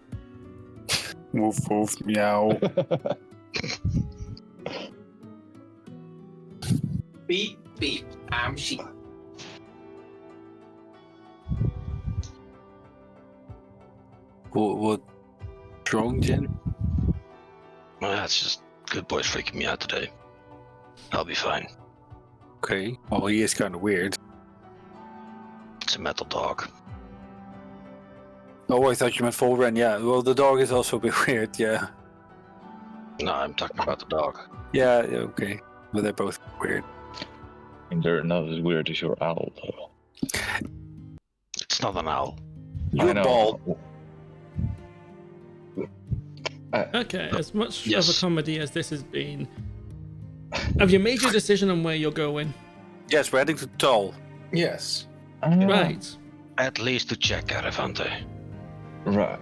Woof woof meow. Beep, beep, I'm sheep. What's wrong, Jen? Well, that's just Good Boy's freaking me out today. I'll be fine. Okay. Well, he is kind of weird. It's a metal dog. Oh, I thought you meant Folrahn. Yeah. Well, the dog is also a bit weird. Yeah. No, I'm talking about the dog. Yeah. Okay. But they're both weird. And they're not as weird as your owl, though. It's not an owl. You're bald. Okay, as much Yes. of a comedy as this has been, have you made your decision on where you're going? Yes, we're heading to Tal. Yes. Right. At least to check Erevanthe. Right.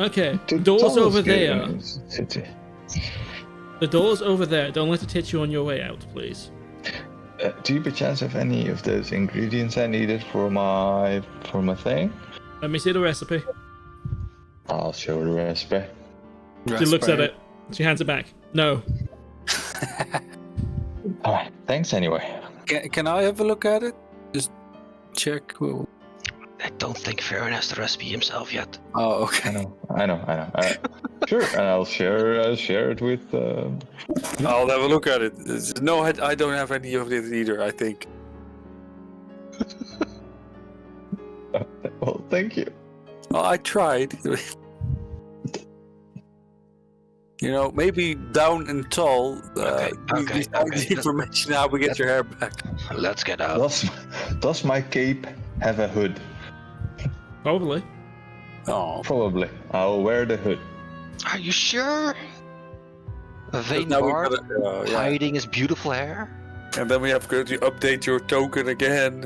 Okay, The door's Tal over is good there. in this city. The door's over there. Don't let it hit you on your way out, please. Do you by chance have any of those ingredients I needed for my thing? Let me see the recipe. I'll show her the recipe. She looks at it. She hands it back. No. Alright, thanks anyway. Can I have a look at it? Just check. Well... I don't think Faedrun has the recipe himself yet. Oh, okay. I know. Sure, and I'll share it with. I'll have a look at it. No, I don't have any of it either, I think. Well, thank you. Well, I tried. You know, maybe down in Tal, Okay. you find the information how we get your hair back. Let's get out. Does my cape have a hood? Probably. Oh, Probably. I'll wear the hood. Are you sure? A vain now we bard gotta, yeah. hiding his beautiful hair? And then we have to update your token again.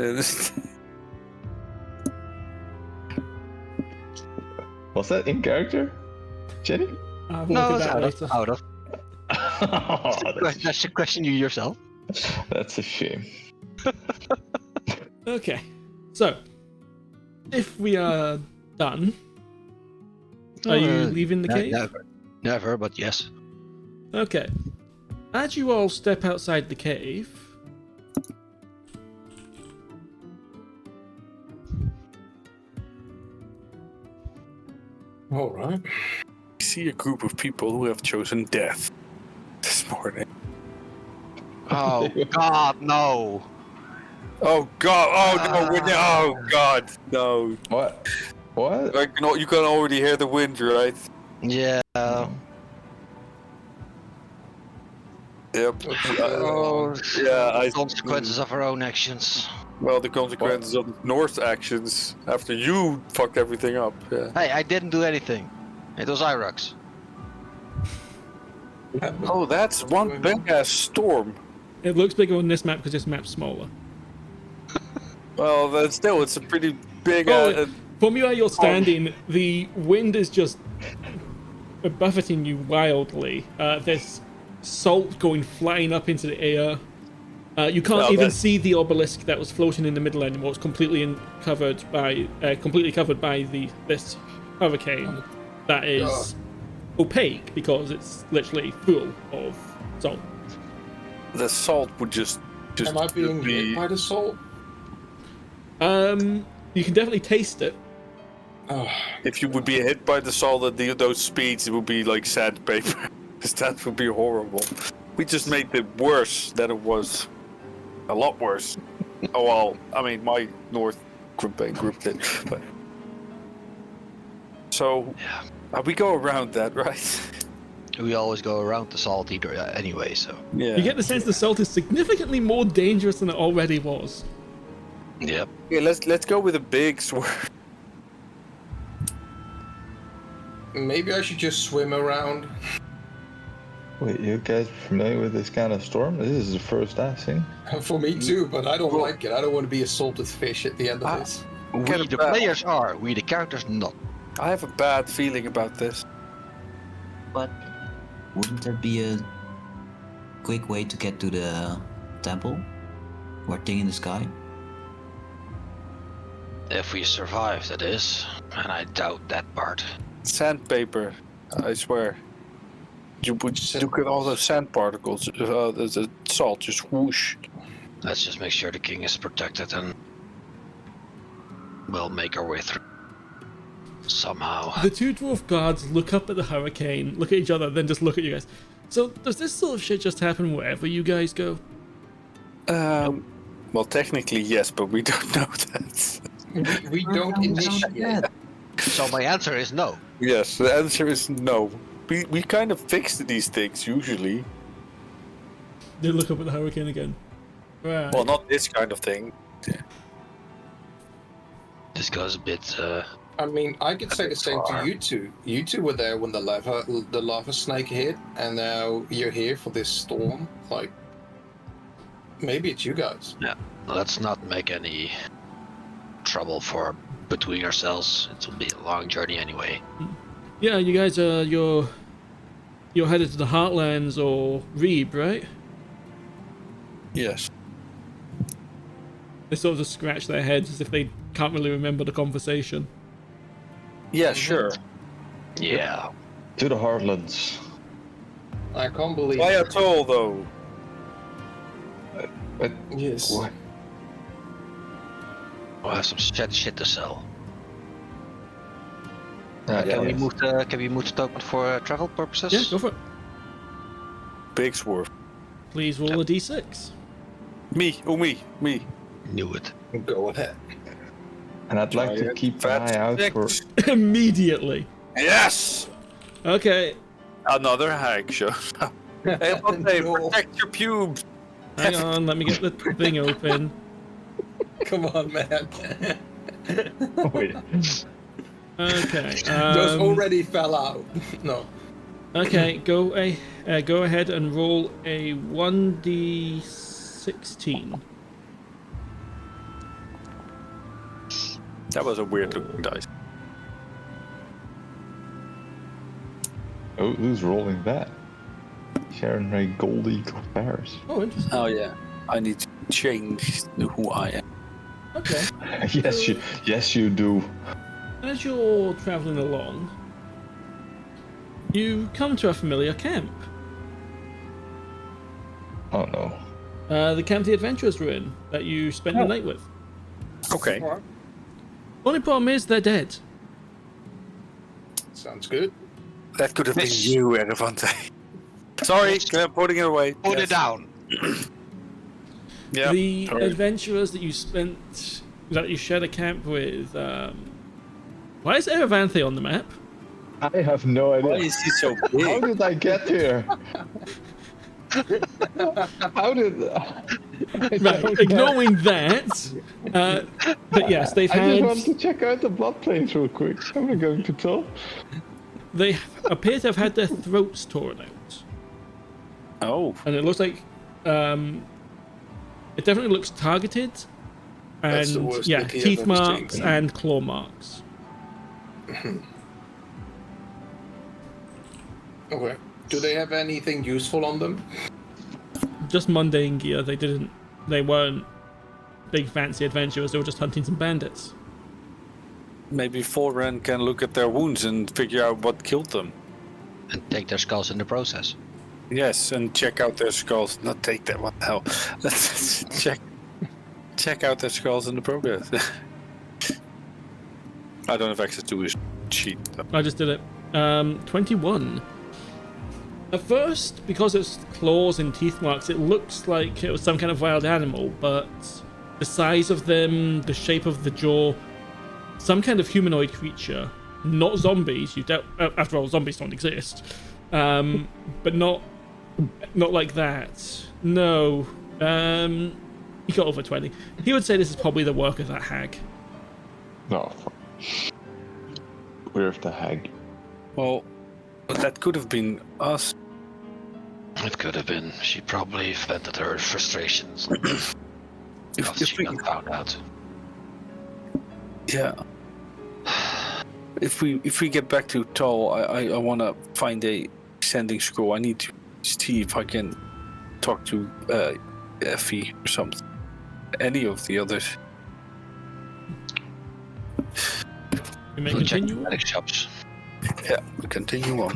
Was that in character, Jenny? I've No, looked it's at that out later. of. Out of. Oh, That's a question you yourself. that's a shame. Okay. So, if we are done, are you leaving the cave? Never, but yes. Okay. As you all step outside the cave, All right. We see a group of people who have chosen death this morning. Oh God, no! Oh God! Oh no! Oh God! No! What? What? Like, you can already hear the wind, right? Yeah. Yep. Oh, yeah. consequences of our own actions. Well, the consequences of North's actions after you fucked everything up. Yeah. Hey, I didn't do anything. It was Irux. Oh, that's one big ass storm. it looks bigger on this map because this map's smaller. Well, then still, it's a pretty big. From where you're standing, the wind is just buffeting you wildly. There's salt going flying up into the air. You can't even see the obelisk that was floating in the middle anymore. It's completely covered by this hurricane that is opaque because it's literally full of salt. The salt would just Am I being hit by the salt? You can definitely taste it. Oh, If you would be hit by the salt at those speeds, it would be like sandpaper. Because that would be horrible. We just made it worse than it was. A lot worse. Oh well, I mean, my North group did. But... So, we go around that, right? We always go around the salt eater anyway, so. Yeah. You get the sense the salt is significantly more dangerous than it already was. Yep. Yeah, let's go with a big swerve. maybe I should just swim around. Wait, you guys familiar with this kind of storm? This is the first I've seen. For me too, but I don't like it. I don't want to be a salted fish at the end of this. We, Get the it back. players are. We, the characters, not. I have a bad feeling about this. But wouldn't there be a quick way to get to the temple? Or thing in the sky? If we survive, that is. And I doubt that part. Sandpaper, I swear. You would look at all the sand particles, the salt just whoosh. Let's just make sure the king is protected and we'll make our way through. Somehow. The two dwarf guards look up at the hurricane, look at each other, then just look at you guys. So, does this sort of shit just happen wherever you guys go? Well, technically yes, but we don't know that. We don't initiate. So my answer is no. Yes, the answer is no. We kind of fix these things usually. They look up at the hurricane again. Right. Well, not this kind of thing. This goes a bit. I mean, I could say the same to you two. You two were there when the lava snake hit, and now you're here for this storm. Like, maybe it's you guys. Yeah. Let's not make any trouble for between ourselves. It will be a long journey anyway. Yeah, you guys are you're headed to the Heartlands or Reeb, right? Yes. They sort of just scratch their heads as if they can't really remember the conversation. Yeah, sure. Yeah. To the Heartlands. I can't believe Why it. at all, though? But Yes. what? We'll have some shit to sell. Ah, Can we yes. move the token for travel purposes? Yeah, go for it. Big swerve. Please roll a d6. Me. Knew it. Go ahead. And I'd like to keep an eye out for. Immediately. Yes! Okay, Another hag shows up. Hey, No. protect your pubes! hang on, let me get the thing open. Come on, man. Wait. Okay. Those already fell out. No. Okay, go ahead and roll a 1d16. That was a weird looking dice. Oh, who's rolling that? Sharon Ray Gold Eagle Paris. Oh, interesting. Oh yeah. I need to change who I am. Okay. yes, you do. As you're traveling along, you come to a familiar camp. Oh no. The camp the adventurers were in that you spent the night with. Okay. Only problem is they're dead. Sounds good. That could have been Yes. you, Erevanthe. Sorry, I'm putting it away. Put it down. Yeah. The sorry. adventurers that you shared a camp with. Why is Erevanthe on the map? I have no idea. Why is he so How big? did I get here? How did? Right, ignoring that. But yes, they've I just want had. to check out the blood planes real quick. I'm not going to tell. They appear to have had their throats torn out, Oh. and it looks like. It definitely looks targeted. That's the And worst yeah, looking teeth I've ever marks seen. and claw marks. Okay. Do they have anything useful on them? Just mundane gear. They weren't big fancy adventurers. They were just hunting some bandits. Maybe Folrahn can look at their wounds and figure out what killed them. And take their skulls in the process. Yes, and check out their skulls. Not take that. What the hell? Let's check out their skulls in the progress. I don't have access to his sheet. I just did it. 21. At first, because it's claws and teeth marks, it looks like it was some kind of wild animal, but the size of them, the shape of the jaw, some kind of humanoid creature. Not zombies. After all, zombies don't exist. But not like that. No. He got over 20. He would say this is probably the work of that hag. No. Where's the hag? Well, but that could have been us. That could have been. She probably vented her frustrations after she got found out. Yeah. If we get back to Tal, I want to find a sending scroll. I need to see if I can talk to Effie or something. Any of the others. You may We'll check the continue. medic shops. Yeah, we continue on.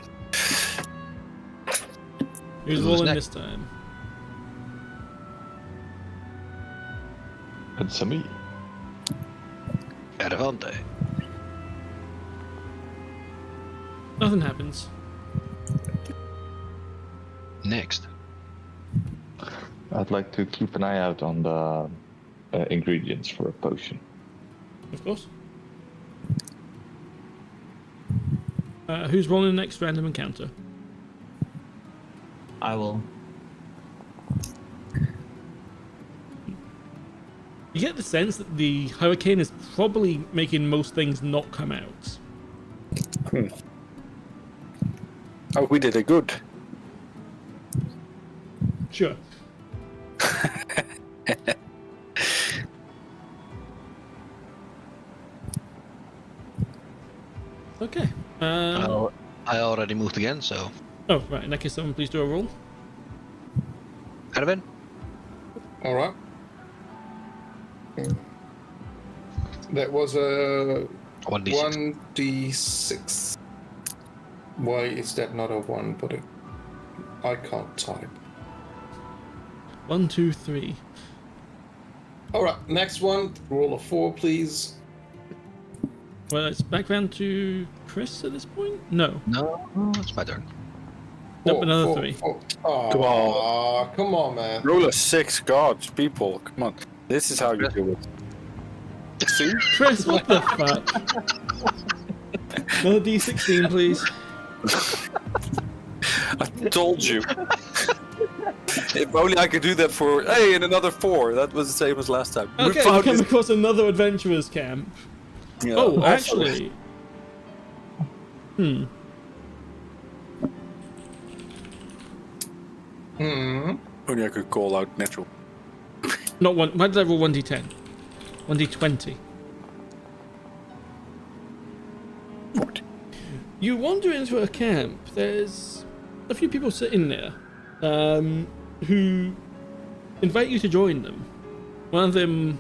Who's Who's rolling next? this time? It's me. Erevanthe. Nothing happens. Next. I'd like to keep an eye out on the ingredients for a potion. Of course. Who's rolling the next random encounter? I will. You get the sense that the hurricane is probably making most things not come out. Oh, we did it good. Sure. Okay. I already moved again, so. Oh, right. In that case, someone please do a roll. Erwin? All right. That was a 1d6. 1d6. Why is that not a 1, but I can't type. 1, 2, 3. All right, next one. Roll a 4, please. Well, it's back round to Chris at this point? No. No, it's my turn. Nope, another 3. Oh, come on, man. Roll a 6, gods, people. Come on. This is how you do it. See? Chris, what the fuck? Another D16, please. I told you. If only I could do that for... Hey, and another 4. That was the same as last time. We Okay, we found come this- across another adventurer's camp. Yeah. Oh, actually... Only I could call out natural. Not one. Why did I roll 1d10? 1d20. What? You wander into a camp. There's a few people sitting there who invite you to join them. One of them,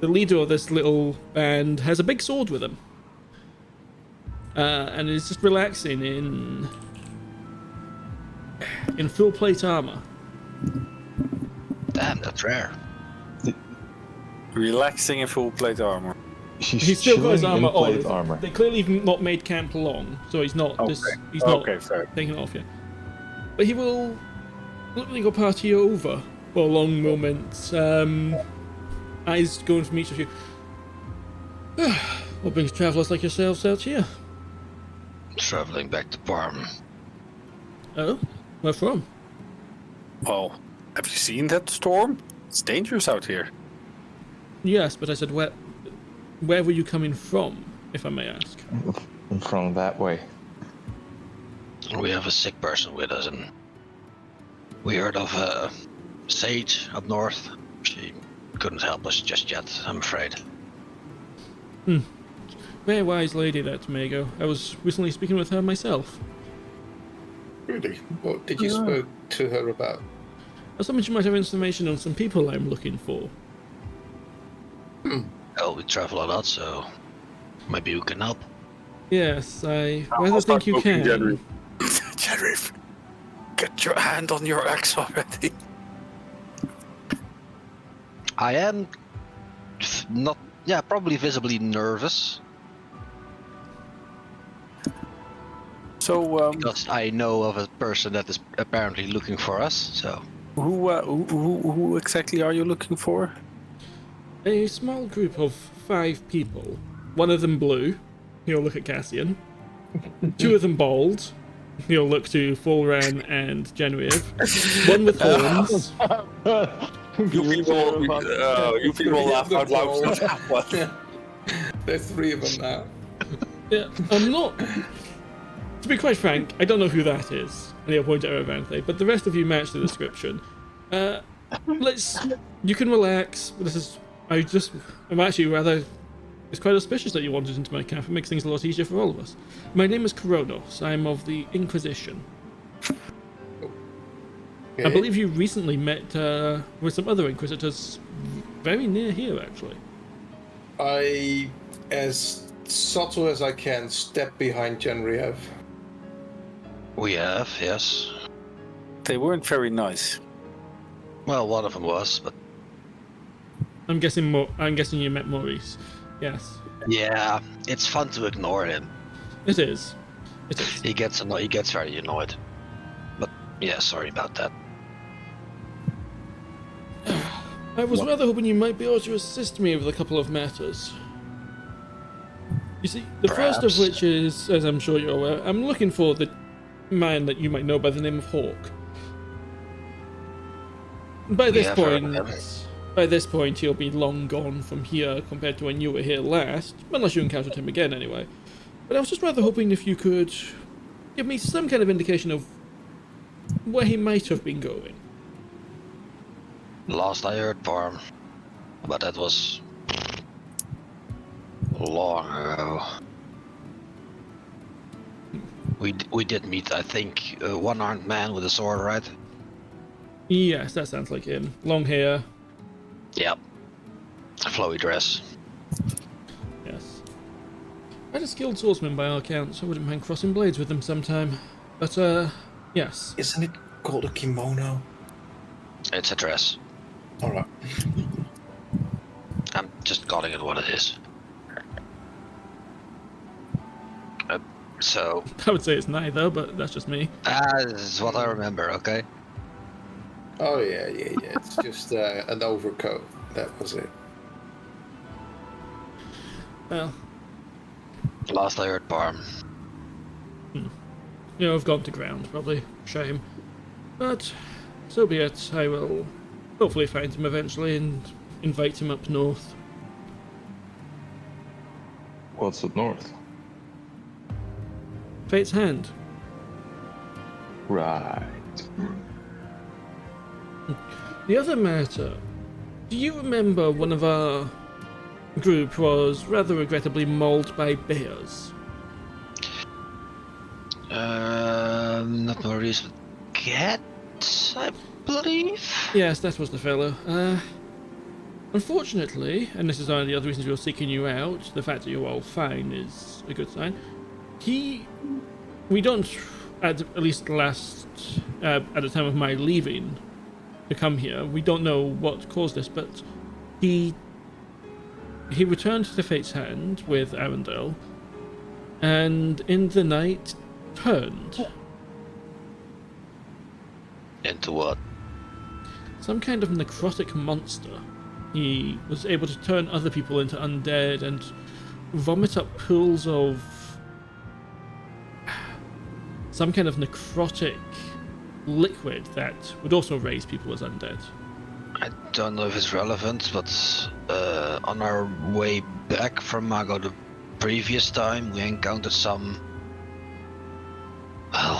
the leader of this little band, has a big sword with him. And is just relaxing in full plate armor. Damn, that's rare. Relaxing in full plate armor. He's still got his chilling in armor on. plate armor. They clearly have not made camp long, so he's not. Okay. He's not Okay, fair. taking it off yet. But he will look like a party over for a long moment. Eyes going from each of you. What brings travellers like yourselves out here? Traveling back to Parm. Oh, where from? Well, have you seen that storm? It's dangerous out here. Yes, but I said where were you coming from, if I may ask? From that way. We have a sick person with us, and we heard of a sage up north. She couldn't help us just yet, I'm afraid. Very wise lady, that Mago. I was recently speaking with her myself. Really? What did you spoke to her about? I was hoping she might have information on some people I'm looking for. Well, we travel a lot, so maybe you can help. Yes, I I'll rather start think you poking can. Genraev. Genraev, get your hand on your axe already. I am probably visibly nervous. So, Because I know of a person that is apparently looking for us, so... who exactly are you looking for? A small group of 5 people. One of them blue. He'll look at Cassian. 2 of them bald. He'll look to Folrahn and Genraev. 1 with horns. You people laugh out loud for that one. There's 3 of them now. Yeah, I'm not To be quite frank, I don't know who that is. And he'll point at Erevanthe, but the rest of you match the description. You can relax. I'm actually rather, it's quite auspicious that you wandered into my camp. It makes things a lot easier for all of us. My name is Kronos. I'm of the Inquisition. Okay. I believe you recently met with some other Inquisitors very near here, actually. I, as subtle as I can, step behind Genraev. We have, yes. They weren't very nice. Well, one of them was, but I'm guessing you met Maurice. Yes. yeah, it's fun to ignore him. It is. It is. He gets very annoyed. But yeah, sorry about that. I was rather hoping you might be able to assist me with a couple of matters. You see, the first of Perhaps. which is, as I'm sure you're aware, I'm looking for the man that you might know by the name of Hawk. By this have heard of him. point, he'll be long gone from here compared to when you were here last, unless you encountered him again anyway. But I was just rather hoping if you could give me some kind of indication of where he might have been going. Last I heard for him, but that was long ago. We did meet, I think, a one-armed man with a sword, right? Yes, that sounds like him. Long hair. Yep. Flowy dress. Yes. Quite a skilled swordsman by all accounts. I wouldn't mind crossing blades with him sometime. But, yes. Isn't it called a kimono? It's a dress. Alright. I'm just calling it what it is. So, I would say it's neither, but that's just me. this is what I remember, okay? Oh yeah. It's just an overcoat. That was it. Well, Last I heard for him. I've gone to ground, probably. Shame. But, so be it. I will hopefully find him eventually and invite him up north. What's up north? Fate's Hand. Right. The other matter, do you remember one of our group was rather regrettably mauled by bears? Not Maurice, but Cat, I believe? Yes, that was the fellow. Unfortunately, and this is one of the other reasons we were seeking you out, the fact that you're all fine is a good sign. We don't, at least last, at the time of my leaving to come here, we don't know what caused this, but he returned to Fate's Hand with Arundel, and in the night turned. Into what? Some kind of necrotic monster. He was able to turn other people into undead and vomit up pools of some kind of necrotic liquid that would also raise people as undead. I don't know if it's relevant, but on our way back from Mago the previous time, we encountered some, well,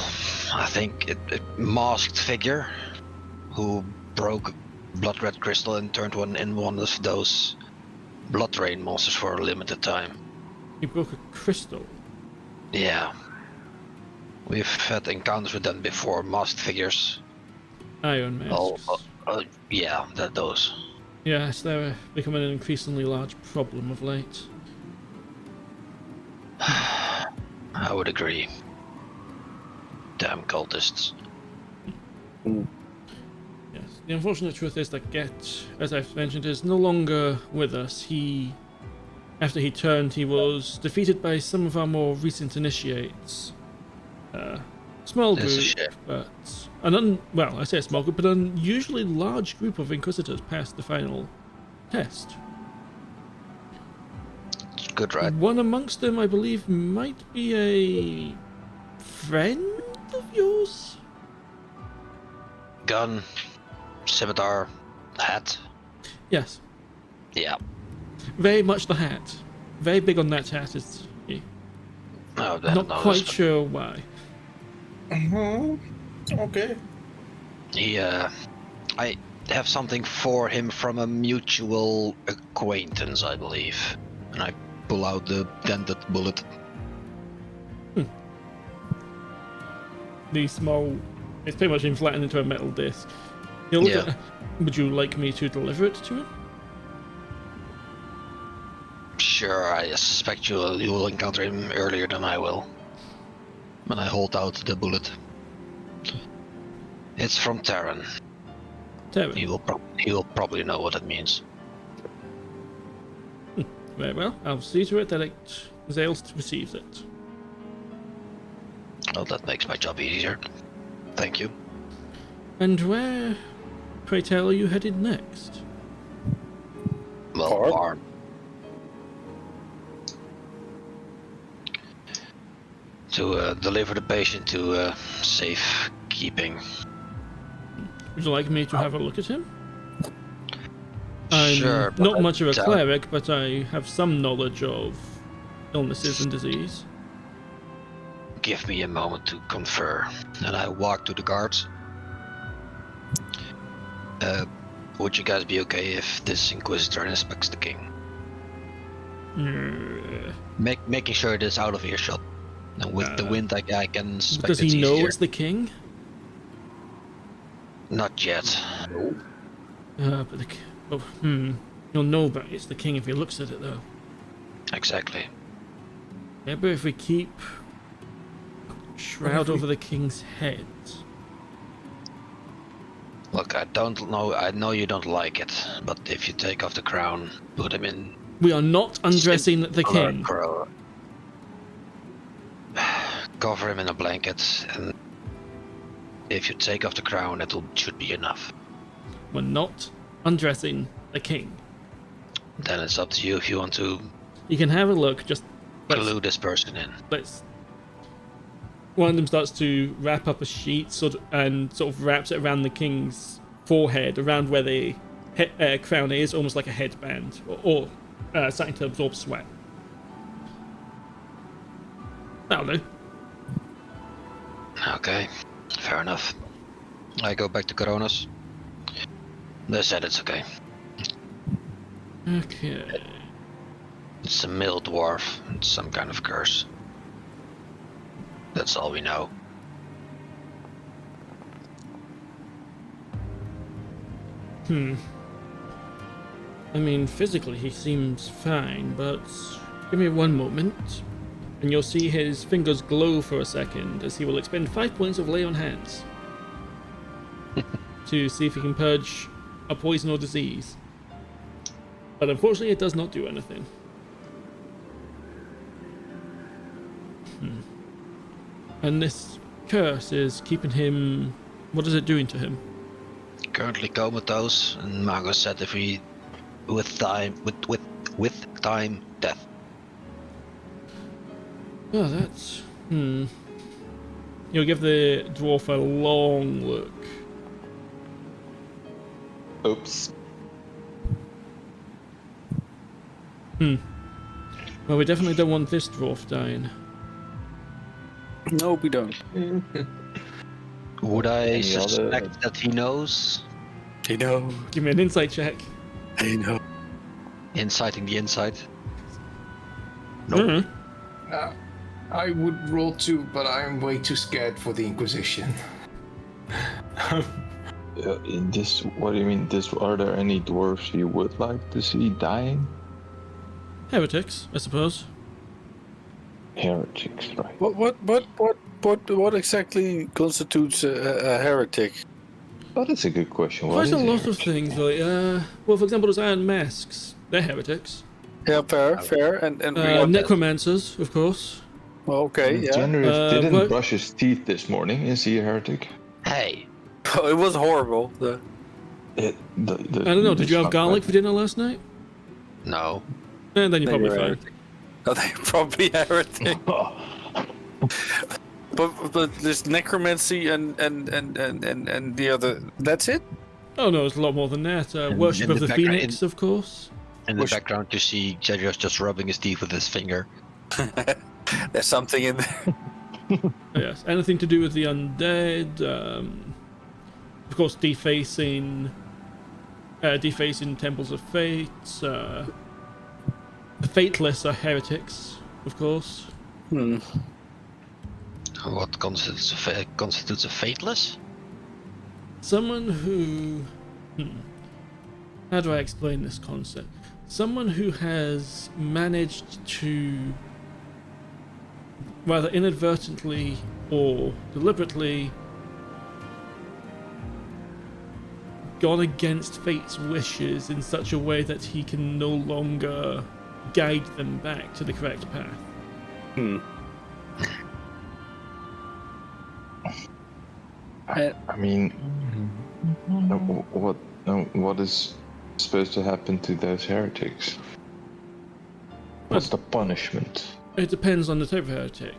I think a masked figure who broke a blood red crystal and turned one of those blood rain monsters for a limited time. He broke a crystal. Yeah. We've had encounters with them before, masked figures. Iron masks. Yeah, those. Yes, they're becoming an increasingly large problem of late. I would agree. Damn cultists. Yes. The unfortunate truth is that Gert, as I've mentioned, is no longer with us. After he turned, he was defeated by some of our more recent initiates. Small That's a group, shame. but I say a small group, but an unusually large group of Inquisitors passed the final test. It's good, right? One amongst them, I believe, might be a friend of yours? Gun, scimitar, hat. Yes, Yeah. very much the hat. Very big on that hat is he. Oh, then Not no, quite that's- sure why. Okay. He, I have something for him from a mutual acquaintance, I believe. And I pull out the dented bullet. The small, it's pretty much flattened into a metal disc. He'll look Yeah. at, would you like me to deliver it to him? Sure, I suspect you will encounter him earlier than I will. And I hold out the bullet. It's from Terran. Terran. He will probably know what it means. Very well. I'll see to it that Zales receives it. Well, that makes my job easier. Thank you. And where, pray tell, are you headed next? Well, Barn? barn. To deliver the patient to safekeeping. Would you like me to have a look at him? I'm Sure, but not I much of a doubt- cleric, but I have some knowledge of illnesses and disease. Give me a moment to confer. And I walk to the guards. Would you guys be okay if this Inquisitor inspects the king? Making sure it is out of earshot. And with the wind, I can inspect Does it he know easier. it's the king? Not yet. But he'll know about it's the king if he looks at it, though. Exactly. Maybe if we keep a shroud over the king's head. Look, I don't know. I know you don't like it, but if you take off the crown, put him in. We are not undressing the king. Cover him in a blanket, and if you take off the crown, should be enough. We're not undressing the king. Then it's up to you if you want to You can have a look, just glue this person in. let's. One of them starts to wrap up a sheet and wraps it around the king's forehead, around where the crown is, almost like a headband, or something to absorb sweat. That'll do. Okay, fair enough. I go back to Coronas. They said it's okay. Okay. It's a middle dwarf. It's some kind of curse. That's all we know. I mean, physically he seems fine, but give me one moment, and you'll see his fingers glow for a second as he will expend 5 points of lay on hands to see if he can purge a poison or disease. But unfortunately, it does not do anything. And this curse is keeping him. What is it doing to him? Currently comatose, and Mago said if we, with time, death. Oh, that's. You'll give the dwarf a long look. Oops. Well, we definitely don't want this dwarf dying. No, we don't. Would I Any suspect other- that he knows? You know. Give me an insight check. You know. Inciting the insight? Nope. I would roll 2, but I'm way too scared for the Inquisition. What do you mean? Are there any dwarves you would like to see dying? Heretics, I suppose. Heretics, right? What exactly constitutes a heretic? Oh, that's a good question. What Quite is a lot of heretic? things, really. Well, for example, there's Iron Masks. They're heretics. Yeah, fair, and Necromancers, of course. well, okay, yeah. Genraev didn't but- brush his teeth this morning. Is he a heretic? Hey, It was horrible. I don't know, did you have garlic for dinner last night? no. And then you're They probably were fine. heretic. Oh, they probably heretic. But there's necromancy and the other. That's it. Oh no, it's a lot more than that. Worship in of the the background- Phoenix, of course. In the background, you see Genraev just rubbing his teeth with his finger. There's something in there. Yes, anything to do with the undead. Of course, defacing temples of fate. The fateless are heretics, of course. What constitutes a fateless? Someone who... How do I explain this concept? Someone who has managed to, rather inadvertently or deliberately, gone against fate's wishes in such a way that he can no longer guide them back to the correct path. I mean, what is supposed to happen to those heretics? What's the punishment? It depends on the type of heretic.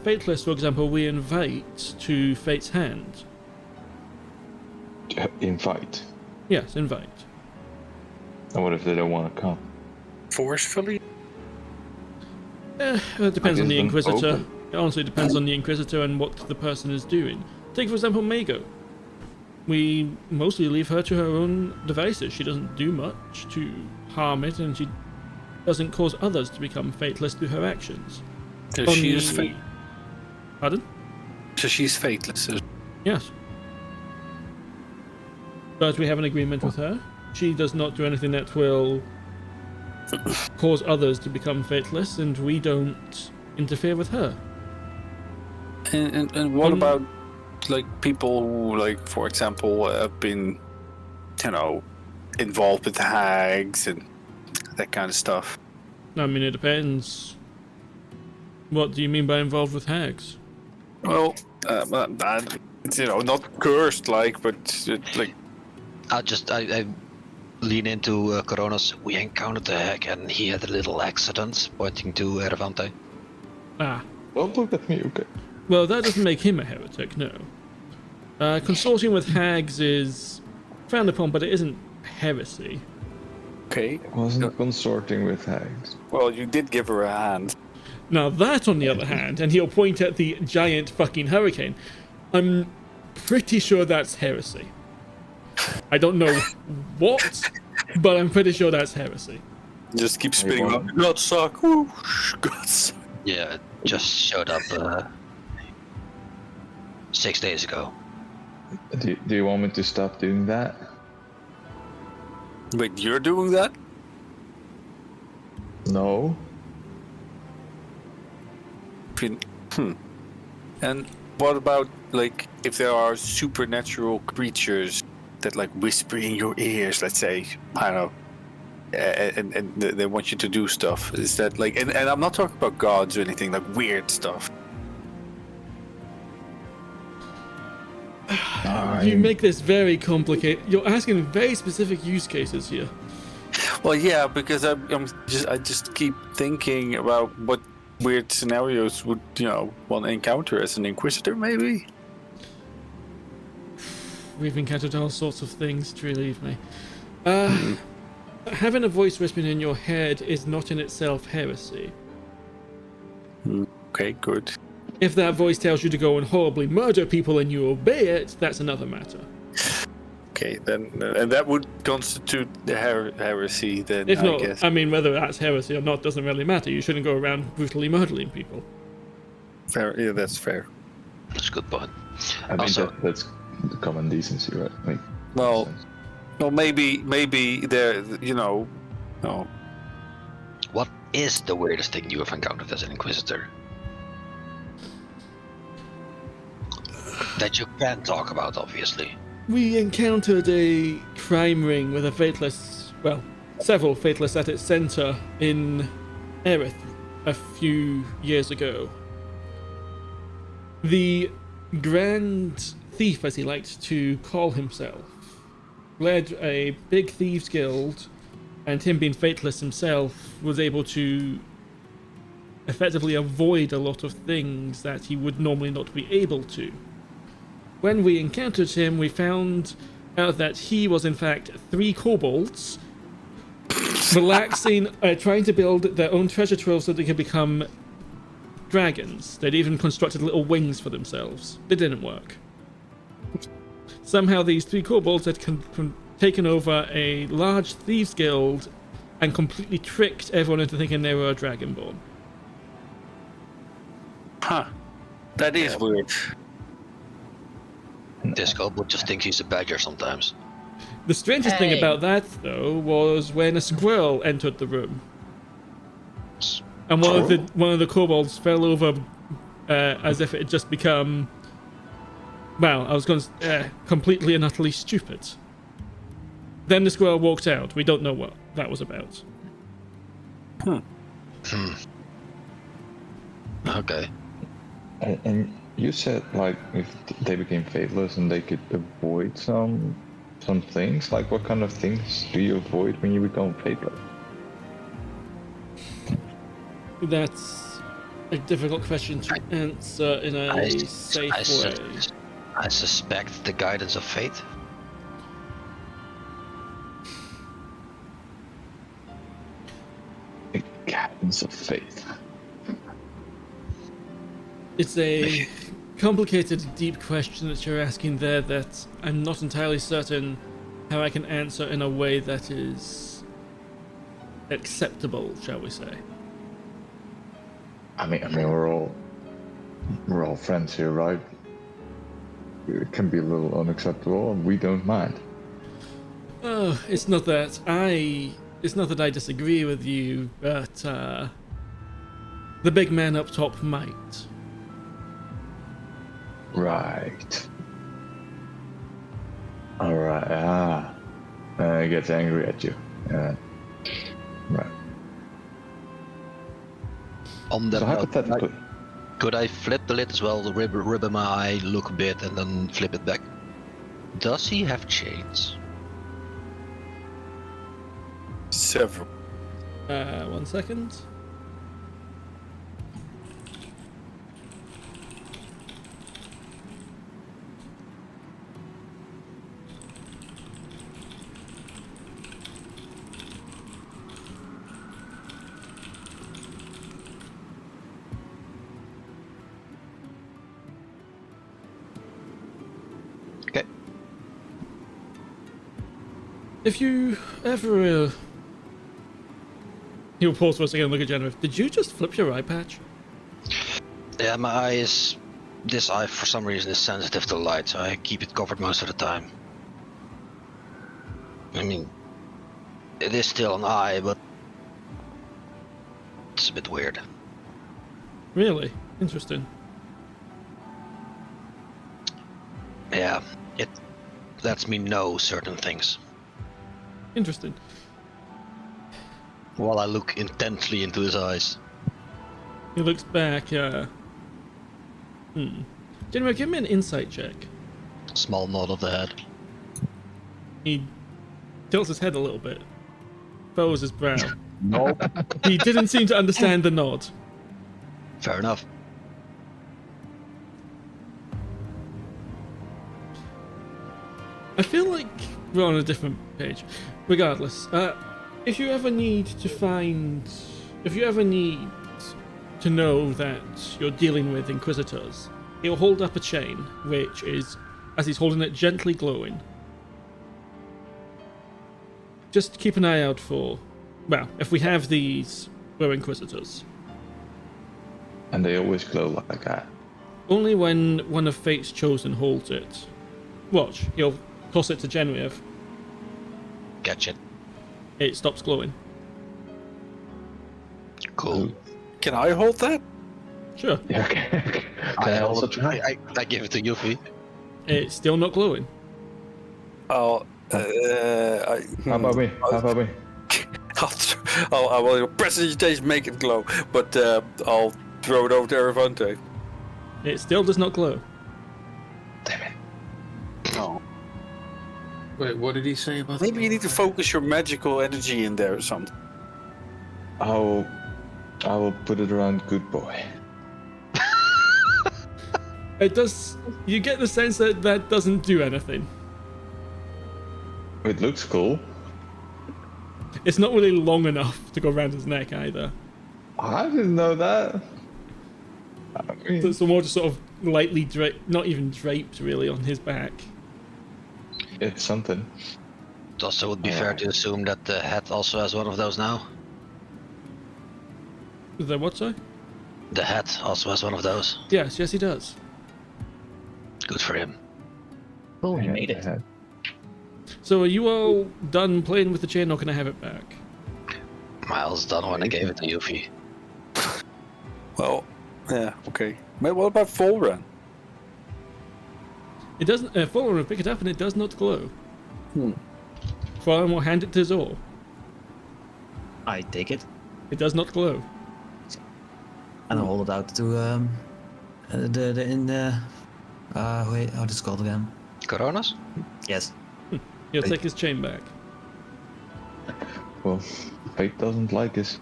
Fateless, for example, we invite to Fate's hand. Invite. Yes, invite. And what if they don't want to come? Forcefully? It depends I on the guess Inquisitor. open. It honestly depends on the Inquisitor and what the person is doing. Take, for example, Mago. We mostly leave her to her own devices. She doesn't do much to harm it, and she doesn't cause others to become fateless through her actions. So On she is the- Pardon? So she's fateless. Yes. But we have an agreement with her. She does not do anything that will cause others to become fateless, and we don't interfere with her. And what about like people who, like, for example, have been, involved with hags and that kind of stuff? I mean, it depends. What do you mean by involved with hags? Well, not cursed, but like. I lean into Coronas. We encountered the hag and he had a little accident, pointing to Erevanthe. Ah. Don't look at me, okay? Well, that doesn't make him a heretic, no. Consorting with hags is frowned upon, but it isn't heresy. Okay. I wasn't consorting with hags. Well, you did give her a hand. Now that, on the other hand, and he'll point at the giant fucking hurricane, I'm pretty sure that's heresy. I don't know what, but I'm pretty sure that's heresy. Just keep spinning Hey, up. God suck. Woo. God suck. Yeah, it just showed up 6 days ago. Do you want me to stop doing that? Wait, you're doing that? No. And what about, like, if there are supernatural creatures that, like, whisper in your ears, let's say, I don't know, and they want you to do stuff? Is that, like, and I'm not talking about gods or anything, like, weird stuff. You make this very complicated. You're asking very specific use cases here. Well, yeah, because I just keep thinking about what weird scenarios would, one encounter as an Inquisitor, maybe? We've encountered all sorts of things, believe me. Having a voice whispering in your head is not in itself heresy. Okay, good. If that voice tells you to go and horribly murder people and you obey it, that's another matter. Okay, then, and that would constitute the heresy, then, If I not, guess. I mean, whether that's heresy or not doesn't really matter. You shouldn't go around brutally murdering people. Fair, yeah, that's fair. That's a good point. I mean, Also- that's the common decency, right? Like, Well, maybe there, no. What is the weirdest thing you have encountered as an Inquisitor? That you can talk about, obviously. We encountered a crime ring with a faithless, well, several faithless at its center in Erith a few years ago. The Grand Thief, as he liked to call himself, led a big thieves guild, and him being faithless himself was able to effectively avoid a lot of things that he would normally not be able to. When we encountered him, we found out that he was in fact 3 kobolds, relaxing, trying to build their own treasure trove so they could become dragons. They'd even constructed little wings for themselves. They didn't work. Somehow these 3 kobolds had taken over a large thieves guild and completely tricked everyone into thinking they were a dragonborn. Huh. That is weird. This kobold just thinks he's a beggar sometimes. The strangest thing about that, though, was when a squirrel entered the room, and one of the kobolds fell over as if it had just become, well, I was going to completely and utterly stupid. Then the squirrel walked out. We don't know what that was about. Okay. And you said, like, if they became faithless and they could avoid some things, like what kind of things do you avoid when you become faithless? That's a difficult question to answer in a safe way. I suspect the guidance of fate. The guidance of faith. It's a complicated, deep question that you're asking there that I'm not entirely certain how I can answer in a way that is acceptable, shall we say. I mean, we're all friends here, right? It can be a little unacceptable, and we don't mind. Oh, it's not that I disagree with you, but the big man up top might. Right. Alright, he gets angry at you. Right. On that So note, hypothetically, could I flip the lid as well, the rub in my eye, look a bit, and then flip it back? Does he have chains? Several. 1 second. Okay. If you ever he'll pause for a second and look at Genraev. Did you just flip your eye patch? Yeah, my eye is... This eye, for some reason, is sensitive to light, so I keep it covered most of the time. I mean, it is still an eye, but... It's a bit weird. Really? Interesting. Yeah, it lets me know certain things. Interesting. While I look intently into his eyes. He looks back, Genraev, give me an insight check. Small nod of the head. He tilts his head a little bit. Furrows his brow. nope. He didn't seem to understand the nod. Fair enough. I feel like we're on a different page. Regardless, if you ever need to know that you're dealing with Inquisitors, he'll hold up a chain, which is, as he's holding it, gently glowing. Just keep an eye out for, well, if we have these, we're Inquisitors. And they always glow like that. Only when one of Fate's chosen holds it. Watch, he'll toss it to Genraev. Gotcha. It stops glowing. Cool. Can I hold that? Sure. Yeah, okay. Can I also try? I give it to Yuphi. It's still not glowing. I'll. How about me? I will prestidigitation make it glow, but I'll throw it over to Erevanthe. It still does not glow. Damn it. Oh. Wait, what did he say about Maybe you need to focus your magical energy in there or something. I will put it around Good Boy. It does. You get the sense that that doesn't do anything. It looks cool. It's not really long enough to go around his neck either. I didn't know that. So more just sort of lightly draped, not even draped really on his back. It's something. It also would be fair to assume that the hat also has one of those now. Is there what, sorry? The hat also has one of those. Yes, he does. Good for him. Oh, he made it. So are you all done playing with the chain, or can I have it back? Miles done when I gave it to Yuphi. Well, yeah, okay. But what about Folrahn? It doesn't. Folrahn will pick it up, and it does not glow. Folrahn will hand it to Zor. I take it It does not glow. and I hold it out to wait, how it's called again? Coronas? Yes. He'll take his chain back. Well, fate doesn't like us.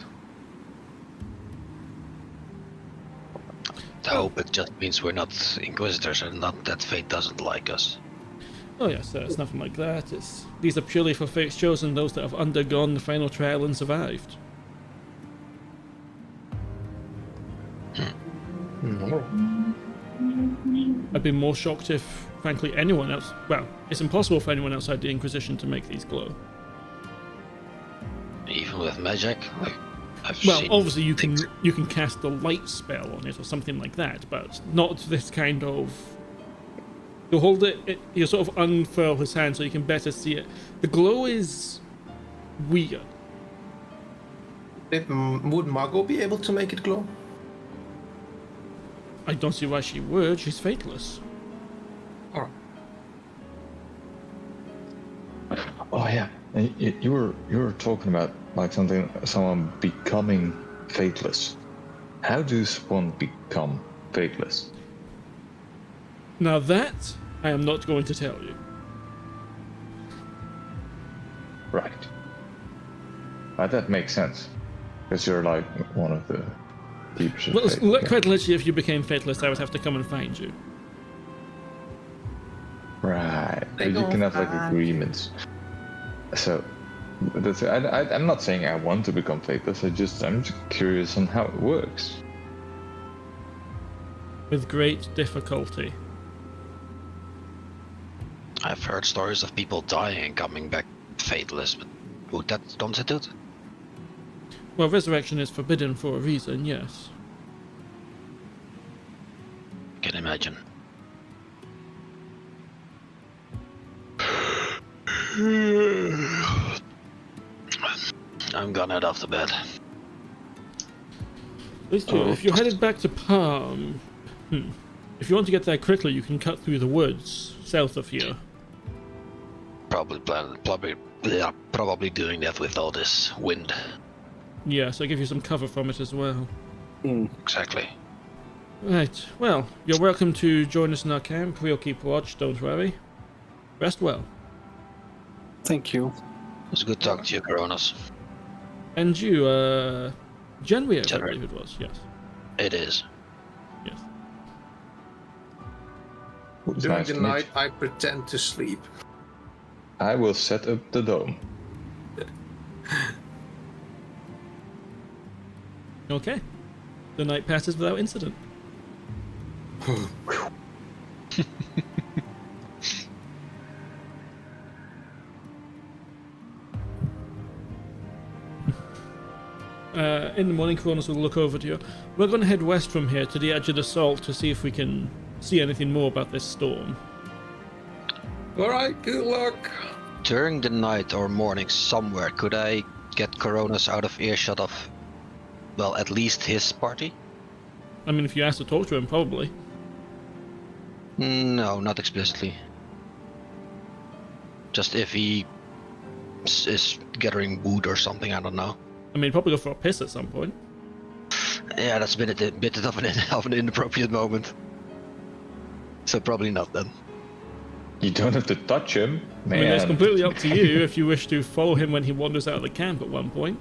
I hope it just means we're not Inquisitors and not that fate doesn't like us. Oh yes, it's nothing like that. These are purely for fate's chosen, those that have undergone the final trial and survived. I'd be more shocked if, frankly, anyone else... Well, it's impossible for anyone outside the Inquisition to make these glow. Even with magic? Like, I've Well, seen obviously you can cast a light spell on it or something like that, but not this kind of... You hold it, you sort of unfurl his hand so you can better see it. The glow is weird. Would Margot be able to make it glow? I don't see why she would. She's fateless. Alright. Oh yeah, and you were talking about like someone becoming fateless. How does one become fateless? Now that, I am not going to tell you. Right. That makes sense, because you're like one of the keepers. Quite literally, if you became fateless, I would have to come and find you. Right, but you can have like agreements. So, I'm not saying I want to become fateless. I'm just curious on how it works. With great difficulty. I've heard stories of people dying and coming back fateless, but would that constitute? Well, resurrection is forbidden for a reason, yes. Can imagine. I'm gonna head off to bed. If you're headed back to Palm, if you want to get there quickly, you can cut through the woods south of here. Probably doing that with all this wind. Yes, I give you some cover from it as well. Exactly. Right, well, you're welcome to join us in our camp. We'll keep watch, don't worry. Rest well. Thank you. It was good talking to you, Coronas. And you, Genraev, I Genraev. believe it was, yes. It is. Yes. During Nice the to meet night, you. I pretend to sleep. I will set up the dome. Okay. The night passes without incident. In the morning, Cronus will look over to you. We're going to head west from here to the edge of the salt to see if we can see anything more about this storm. Alright, good luck. During the night or morning somewhere, could I get Coronas out of earshot of, well, at least his party? I mean, if you ask to talk to him, probably. No, not explicitly. Just if he is gathering wood or something, I don't know. I mean, probably go for a piss at some point. Yeah, that's been a bit of an inappropriate moment. So probably not then. You don't have to touch him, man. I mean, it's completely up to you if you wish to follow him when he wanders out of the camp at one point.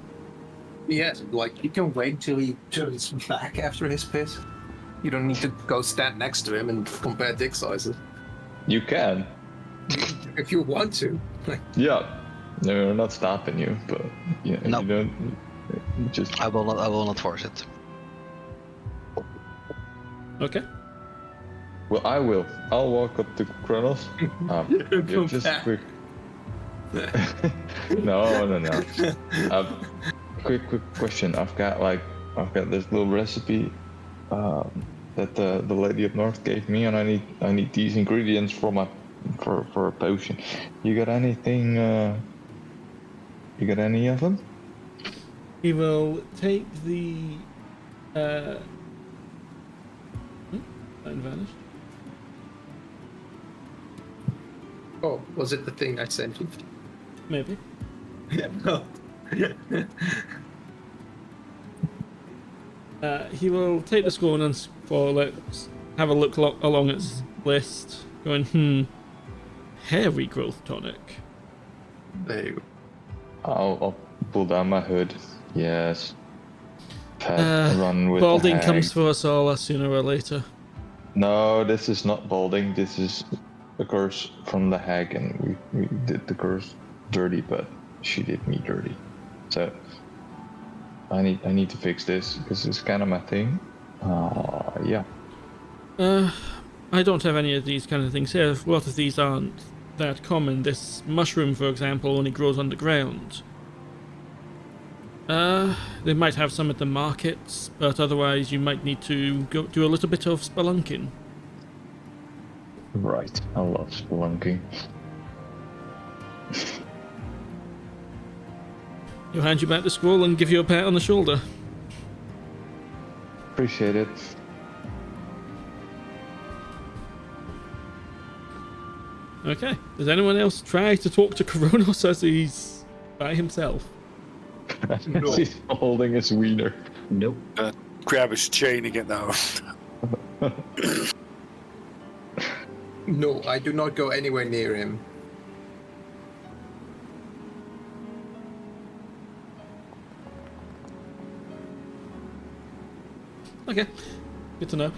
Yes, like you can wait till he turns back after his piss. You don't need to go stand next to him and compare dick sizes. You can. If you want to. Yeah. No, we're not stopping you, but yeah, No. you don't. You just I will not force it. Okay. Well, I will. I'll walk up to Kronos. Go Just back. quick. No. Quick question. I've got this little recipe that the lady up north gave me, and I need these ingredients for a potion. You got anything? You got any of them? He will take the. That vanished. Oh, was it the thing I sent you? Maybe. No. He will take the scroll and let's have a look along its list, going, hairy growth tonic. There you go. I'll pull down my hood. Yes. Run with Balding the hag. comes for us all sooner or later. No, this is not balding. This is a curse from the hag, and we did the curse dirty, but she did me dirty. So I need to fix this because it's kind of my thing. Yeah. I don't have any of these kind of things here. A lot of these aren't that common. This mushroom, for example, only grows underground. They might have some at the markets, but otherwise you might need to go do a little bit of spelunking. Right. I love spelunking. He'll hand you back the scroll and give you a pat on the shoulder. Appreciate it. Okay. Does anyone else try to talk to Kronos as he's by himself? No. He's holding his wiener. Nope. Grab his chain again now. No, I do not go anywhere near him. Okay. Good to know.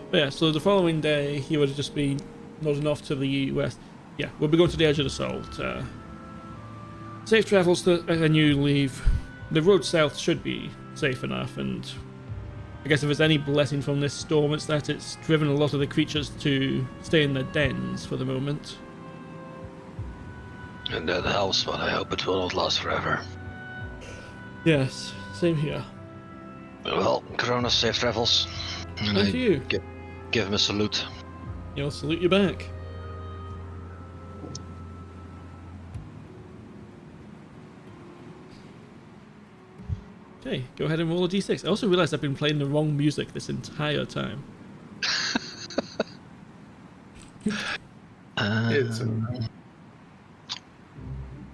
But yeah, so the following day, he would have just been nodding off to the west. Yeah, we'll be going to the edge of the salt. Safe travels and you leave. The road south should be safe enough, and I guess if there's any blessing from this storm, it's that it's driven a lot of the creatures to stay in their dens for the moment. And that helps, but I hope it will not last forever. Yes, same here. Well, Kronos, safe travels. And Thank you. Give him a salute. He'll salute you back. Okay, go ahead and roll a d6. I also realized I've been playing the wrong music this entire time.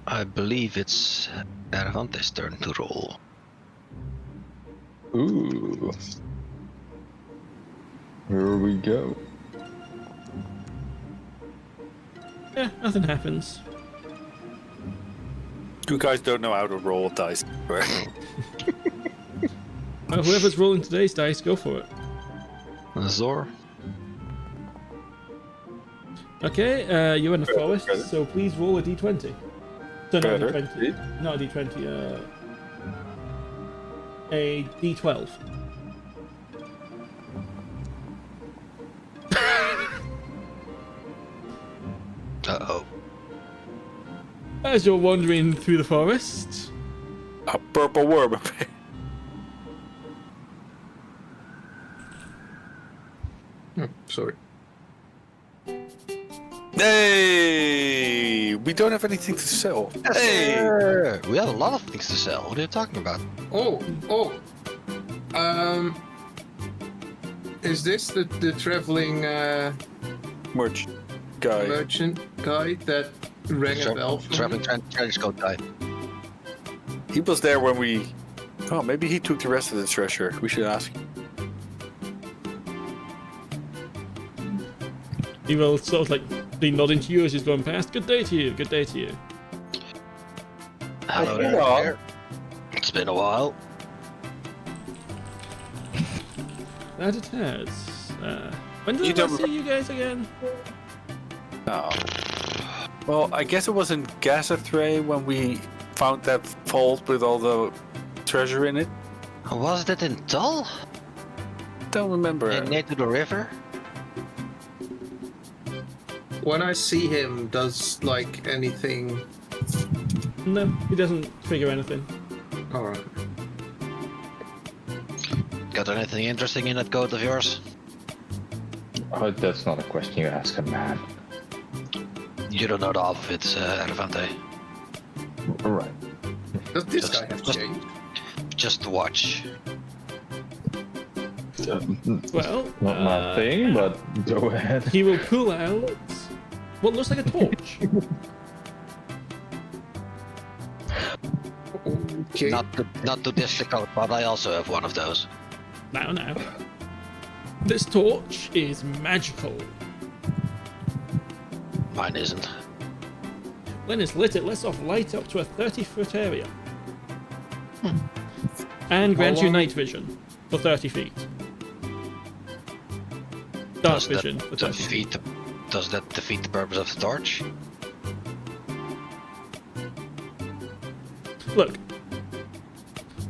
I believe it's Eravanthe's turn to roll. Ooh. Here we go. Yeah, nothing happens. You guys don't know how to roll dice. Whoever's rolling today's dice, go for it. Zor? Okay, you're in the forest, so please roll a d20. So not a Better. d20. Not a d20, a d12. Uh-oh. As you're wandering through the forest, A purple worm. Sorry. Hey! We don't have anything to sell. Hey! We have a lot of things to sell. What are you talking about? Oh. Is this the traveling Merch guy. merchant guy that rang a bell for Traveling me? trench coat guy. He was there when we... Oh, maybe he took the rest of the treasure. We should ask him. he will sort of like be nodding to you as he's going past. Good day to you, good day to you. Hello Hey, there. Rob. Gert. It's been a while. That it has. When did You I don't- see you guys again? Oh. Well, I guess it was in Gazathray when we found that vault with all the treasure in it. Was that in Tull? Don't remember. Near to the river? When I see him, does like anything? No, he doesn't figure anything. All right. Got anything interesting in that coat of yours? Oh, that's not a question you ask a man. You don't know the half of it, Erevanthe. Right. Does this Just- guy have just- change? Just watch. Well, Not my thing, but go ahead. he will pull out what looks like a torch. Okay. Not too difficult, but I also have one of those. Now. This torch is magical. Mine isn't. When it's lit, it lets off light up to a 30-foot area. And grants you long- night vision for 30 feet. Dark Does that vision for 30 feet. does that defeat the purpose of the torch? Look,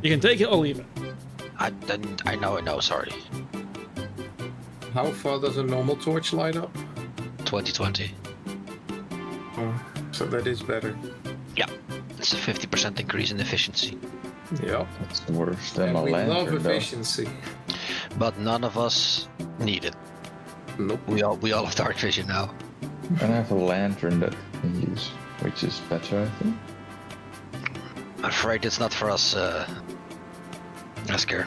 you can take it or leave it. I know, sorry. How far does a normal torch light up? 2020. Oh, so that is better. Yeah. It's a 50% increase in efficiency. Yep. That's worse than And a we love lantern, though. efficiency. But none of us need it. Nope. We all have dark vision now. And I have a lantern that I can use, which is better, I think. I'm afraid it's not for us, Asker.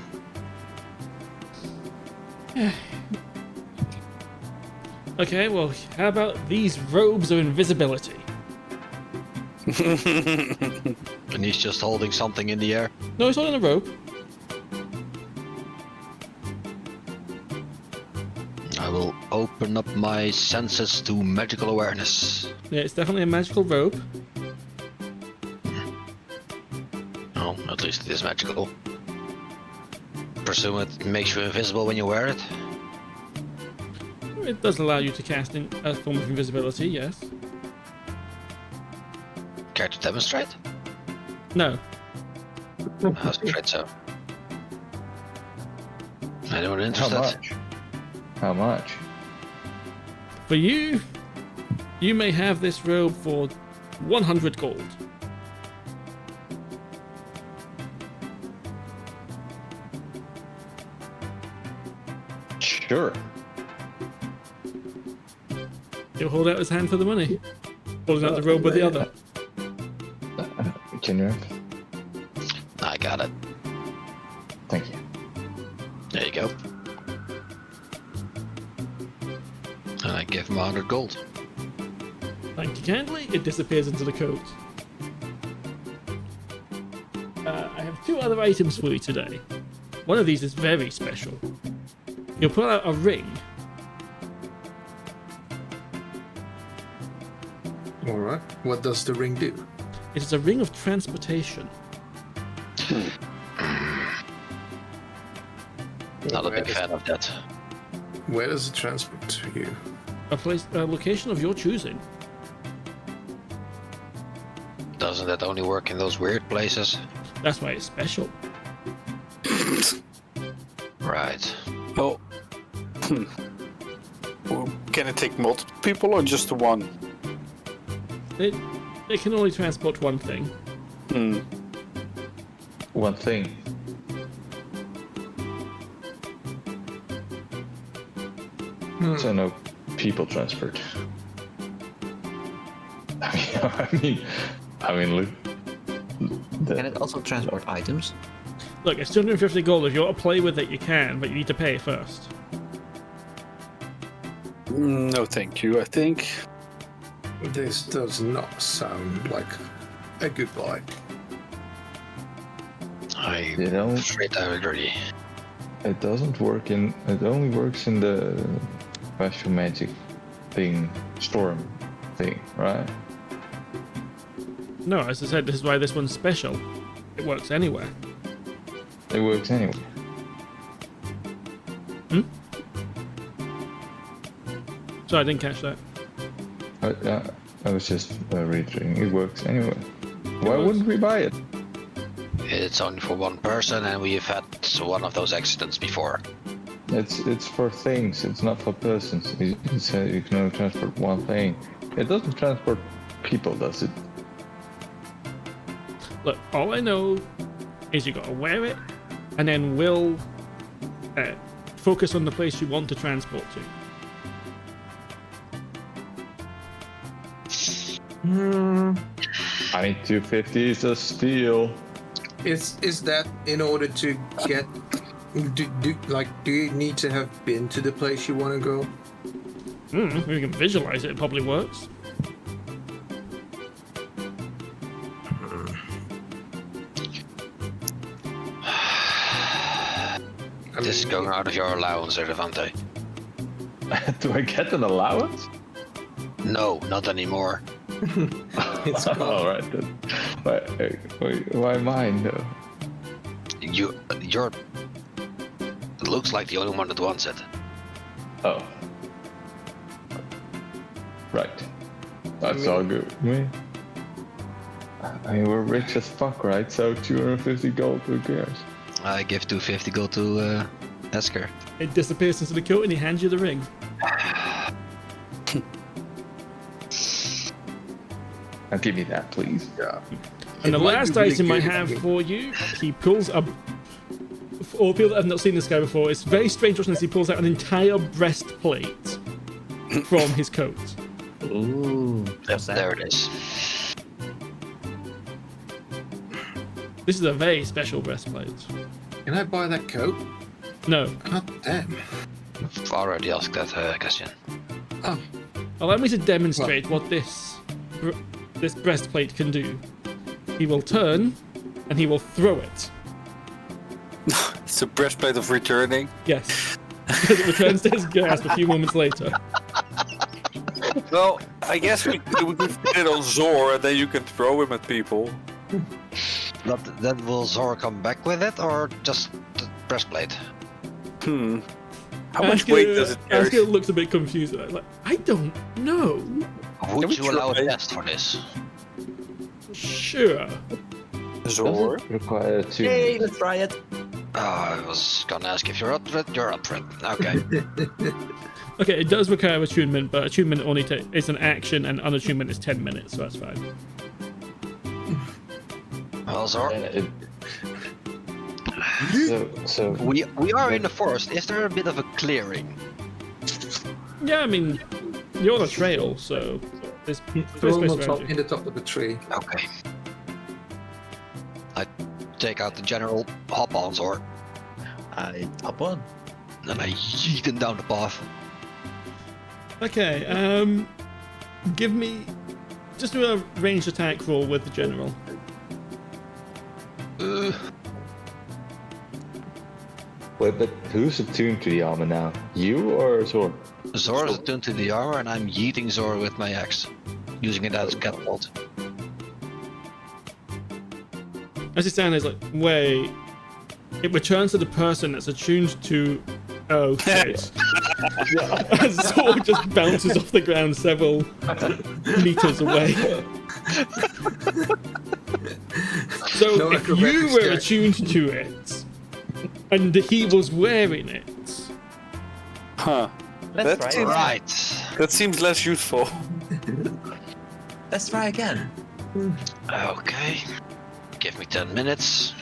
Okay, well, how about these robes of invisibility? And he's just holding something in the air. No, it's not in a robe. I will open up my senses to magical awareness. Yeah, it's definitely a magical robe. Oh, at least it is magical. Presume it makes you invisible when you wear it? It does allow you to cast in a form of invisibility, yes. Care to demonstrate? No. I was afraid so. Anyone How interested? much? How much? For you, you may have this robe for 100 gold. Sure. He'll hold out his hand for the money. Holding out the robe with the other. Can you? I got it. Thank you. There you go. And I give him 100 gold. Thank you kindly. It disappears into the coat. I have two other items for you today. One of these is very special. You'll pull out a ring. All right. What does the ring do? It is a ring of transportation. Not a big fan of that. Where does it transport to you? A location of your choosing. Doesn't that only work in those weird places? That's why it's special. Right. Well, well, can it take multiple people or just the one? It can only transport one thing. Hmm. One thing. So no people transport. I mean, look. Can it also transport items? Look, it's 250 gold. If you want to play with it, you can, but you need to pay first. No, thank you. I think. This does not sound like a good buy. I'm You know, afraid I agree. it doesn't work in. It only works in the special magic thing, storm thing, right? No, as I said, this is why this one's special. It works anywhere. It works anyway. So I didn't catch that. I was just reiterating. It works anyway. Why works. wouldn't we buy it? It's only for one person, and we've had one of those accidents before. It's for things. It's not for persons. You say you can only transport one thing. It doesn't transport people, does it? Look, all I know is you gotta wear it, and then we'll focus on the place you want to transport to. I mean, 250 is a steal. Is that in order to get? Do you need to have been to the place you want to go? If we can visualize it, it probably works. This is going out of your allowance, Erevanthe. Do I get an allowance? No, not anymore. It's All right then. Why mine though? You're. Looks like the only one that wants it. Oh. Right. That's all good. I mean, we're rich as fuck, right? So 250 gold, who cares? I give 250 gold to Esker. It disappears into the coat and he hands you the ring. Now give me that, please. Yeah. And the It might last be really item I good if have you- for you, he pulls up. For people that have not seen this guy before, it's very strange watching this. He pulls out an entire breastplate from his coat. Ooh. Yep, there it is. This is a very special breastplate. Can I buy that coat? No. God damn. I've already asked that, Cassian. Oh, Allow me to demonstrate what this breastplate can do. He will turn, and he will throw it. It's a breastplate of returning. Yes. Because it returns to his grasp a few moments later. Well, I guess we could fit it on Zor, and then you can throw him at people. But then will Zor come back with it, or just the breastplate? How much weight does it carry? Asker looks a bit confused. Like, I don't know. Would we you allow a try? test for this? Sure. Zor? Does it require two? Hey, let's try it. Oh, I was gonna ask if you're up for it. You're up for it. Okay. Okay, it does require attunement, but attunement only is an action, and unattunement is 10 minutes, so that's fine. Well, Zor, So we are in the forest. Is there a bit of a clearing? Yeah, I mean, you're on a trail, so there's throw space them around you. in the top of the tree. Okay. I take out the general, hop on Zor, I hop on. and I yeet him down the path. Okay, give me... Just do a ranged attack roll with the general. wait, but who's attuned to the armor now? You or Zor? Zor is attuned to the armor, and I'm yeeting Zor with my axe, using it as a catapult. As you stand there, it's like, wait... It returns to the person that's attuned to... Oh, shit. As Zor just bounces off the ground several meters away. So No if you acrobatics were check. attuned to it, and he was wearing it, Huh. Let's That try it. Right. That seems less useful. Let's try again. Okay. Give me 10 minutes.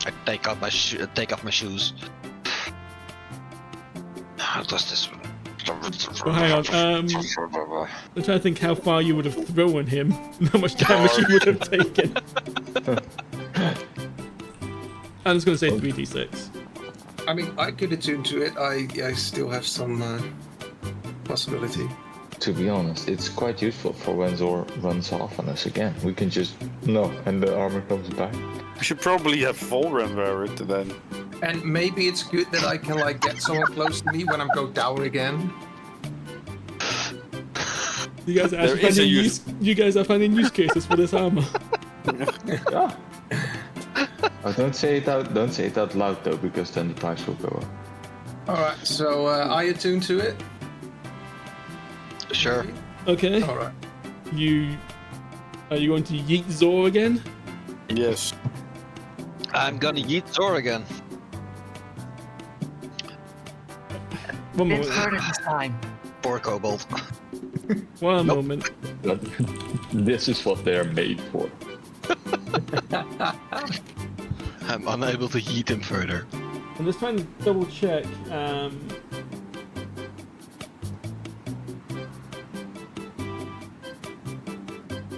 I take off my shoes. How does this? well, hang on. I'm trying to think how far you would have thrown him, and how much damage you would have taken. I'm just going to say 3d6. I mean, I could attune to it. I still have some possibility. To be honest, it's quite useful for when Zor runs off on us again. We can just and the armor comes back. We should probably have Folrahn wear it then. And maybe it's good that I can like get someone close to me when I go down again. You guys are There actually is a finding use- you guys are finding use cases for this armor. Yeah. Oh, don't say it out loud though, because then the price will go up. All right, so I attune to it. Sure. Okay. All right. Are you going to yeet Zor again? Yes. I'm gonna yeet Zor again. One It's moment. harder this time. Poor kobold. One moment. This is what they are made for. I'm unable to yeet him further. I'm just trying to double check.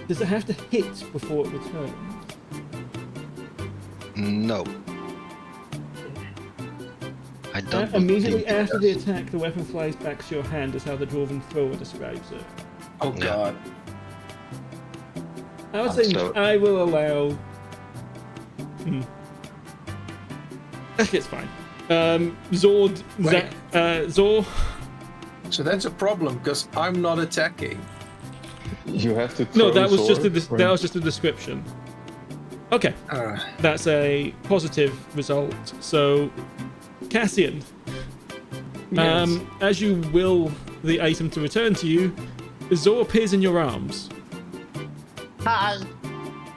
Does it have to hit before it returns? No. I don't Immediately think it after the does. attack, the weapon flies back to your hand, is how the dwarven thrower describes it. Oh Yeah. god. I would say So- I will allow. Okay, it's fine. Zord. Wait. Zor. So that's a problem because I'm not attacking. You have to. No, throw that was Zor just when- that was just a description. Okay, that's a positive result. So, Cassian, Yes. as you will the item to return to you, Zor appears in your arms.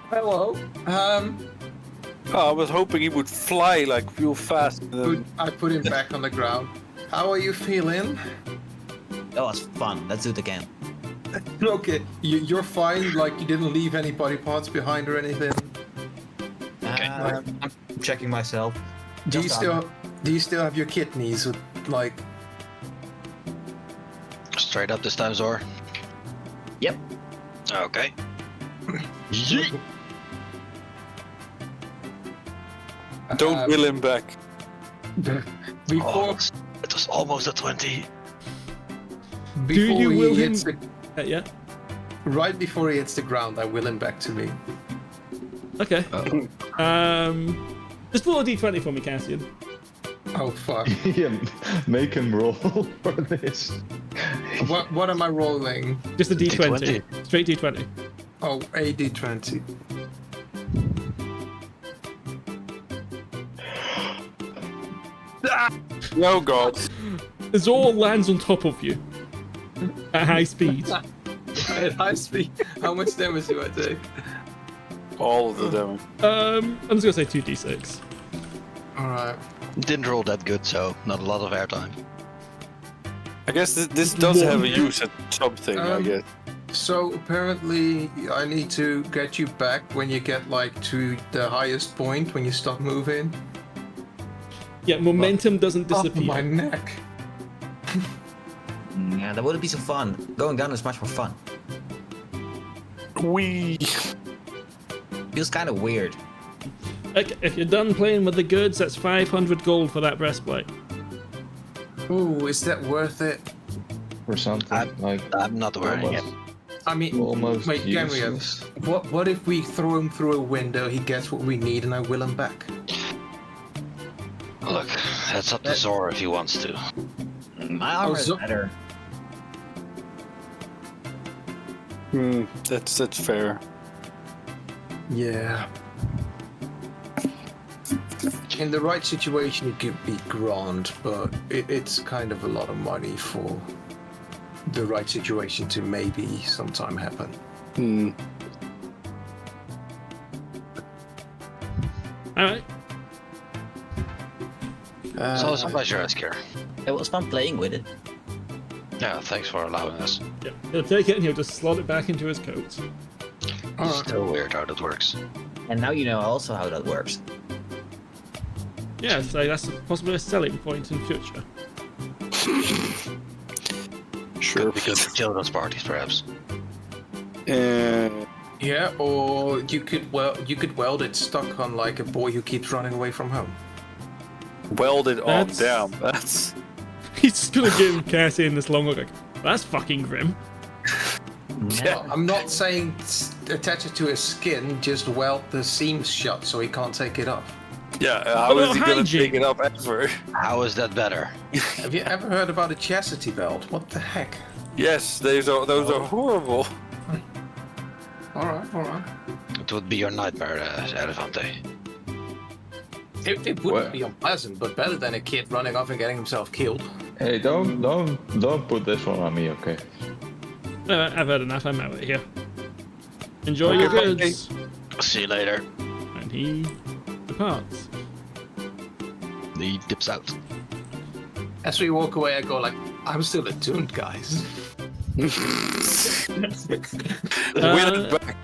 Hello. Oh, I was hoping he would fly like real fast. And then... I put him back on the ground. How are you feeling? That was fun. Let's do it again. Okay, you're fine. Like you didn't leave any body parts behind or anything. I'm checking myself. Do you Just still have your kidneys? Like Straight up this time, Zor. Yep. Okay. Yeet. Don't will him back. before Oh, it was almost a 20. before you he will hits him- the, right before he hits the ground, I will him back to me. Okay. Just roll a d20 for me, Cassian. Oh fuck! Yeah, make him roll for this. What am I rolling? Just a d20. D20. Straight d20. Oh, a d20. Oh god. Zor lands on top of you at high speed. At high speed, how much damage do I take? All of the damage. I'm just gonna say 2d6. All right. Didn't roll that good, so not a lot of airtime. I guess this does have a use at something, I guess. So apparently, I need to get you back when you get like to the highest point when you stop moving. Yeah, momentum doesn't Oh, disappear. my neck. Yeah, that wouldn't be so fun. Going down is much more fun. We. Feels kind of weird. Okay, if you're done playing with the goods, that's 500 gold for that breastplate. Ooh, is that worth it? Or something like. I'm not wearing it. almost, I mean, almost wait, Genraev, useless. what if we throw him through a window, he gets what we need, and I will him back? Look, that's up to Zor if he wants to. My armor is so- better. That's fair. Yeah. In the right situation, it could be grand, but it's kind of a lot of money for the right situation to maybe sometime happen. Alright. It's always a pleasure, Esker. It was fun playing with it. Yeah, thanks for allowing us. Yeah, he'll take it and he'll just slot it back into his coat. It's still weird how that works. And now you know also how that works. Yeah, so that's possibly a selling point in future. Sure. Could be good for children's parties, perhaps. Yeah, or you could weld it stuck on like a boy who keeps running away from home. Welded on. That's- Damn. That's. He's just gonna give Cassian this long look like, that's fucking grim. Yeah. I'm not saying attach it to his skin, just weld the seams shut so he can't take it off. Yeah. How is he gonna hygiene. take it up ever? How is that better? Have you ever heard about a chastity belt? What the heck? Yes, those are horrible. Alright. It would be your nightmare, Erevanthe. It wouldn't be unpleasant, but better than a kid running off and getting himself killed. Hey, don't put this one on me, okay? I've had enough, I'm out of here. Enjoy your Okay. goods. See you later. And he departs. He dips out. As we walk away, I go like, I'm still attuned, guys. Win it back.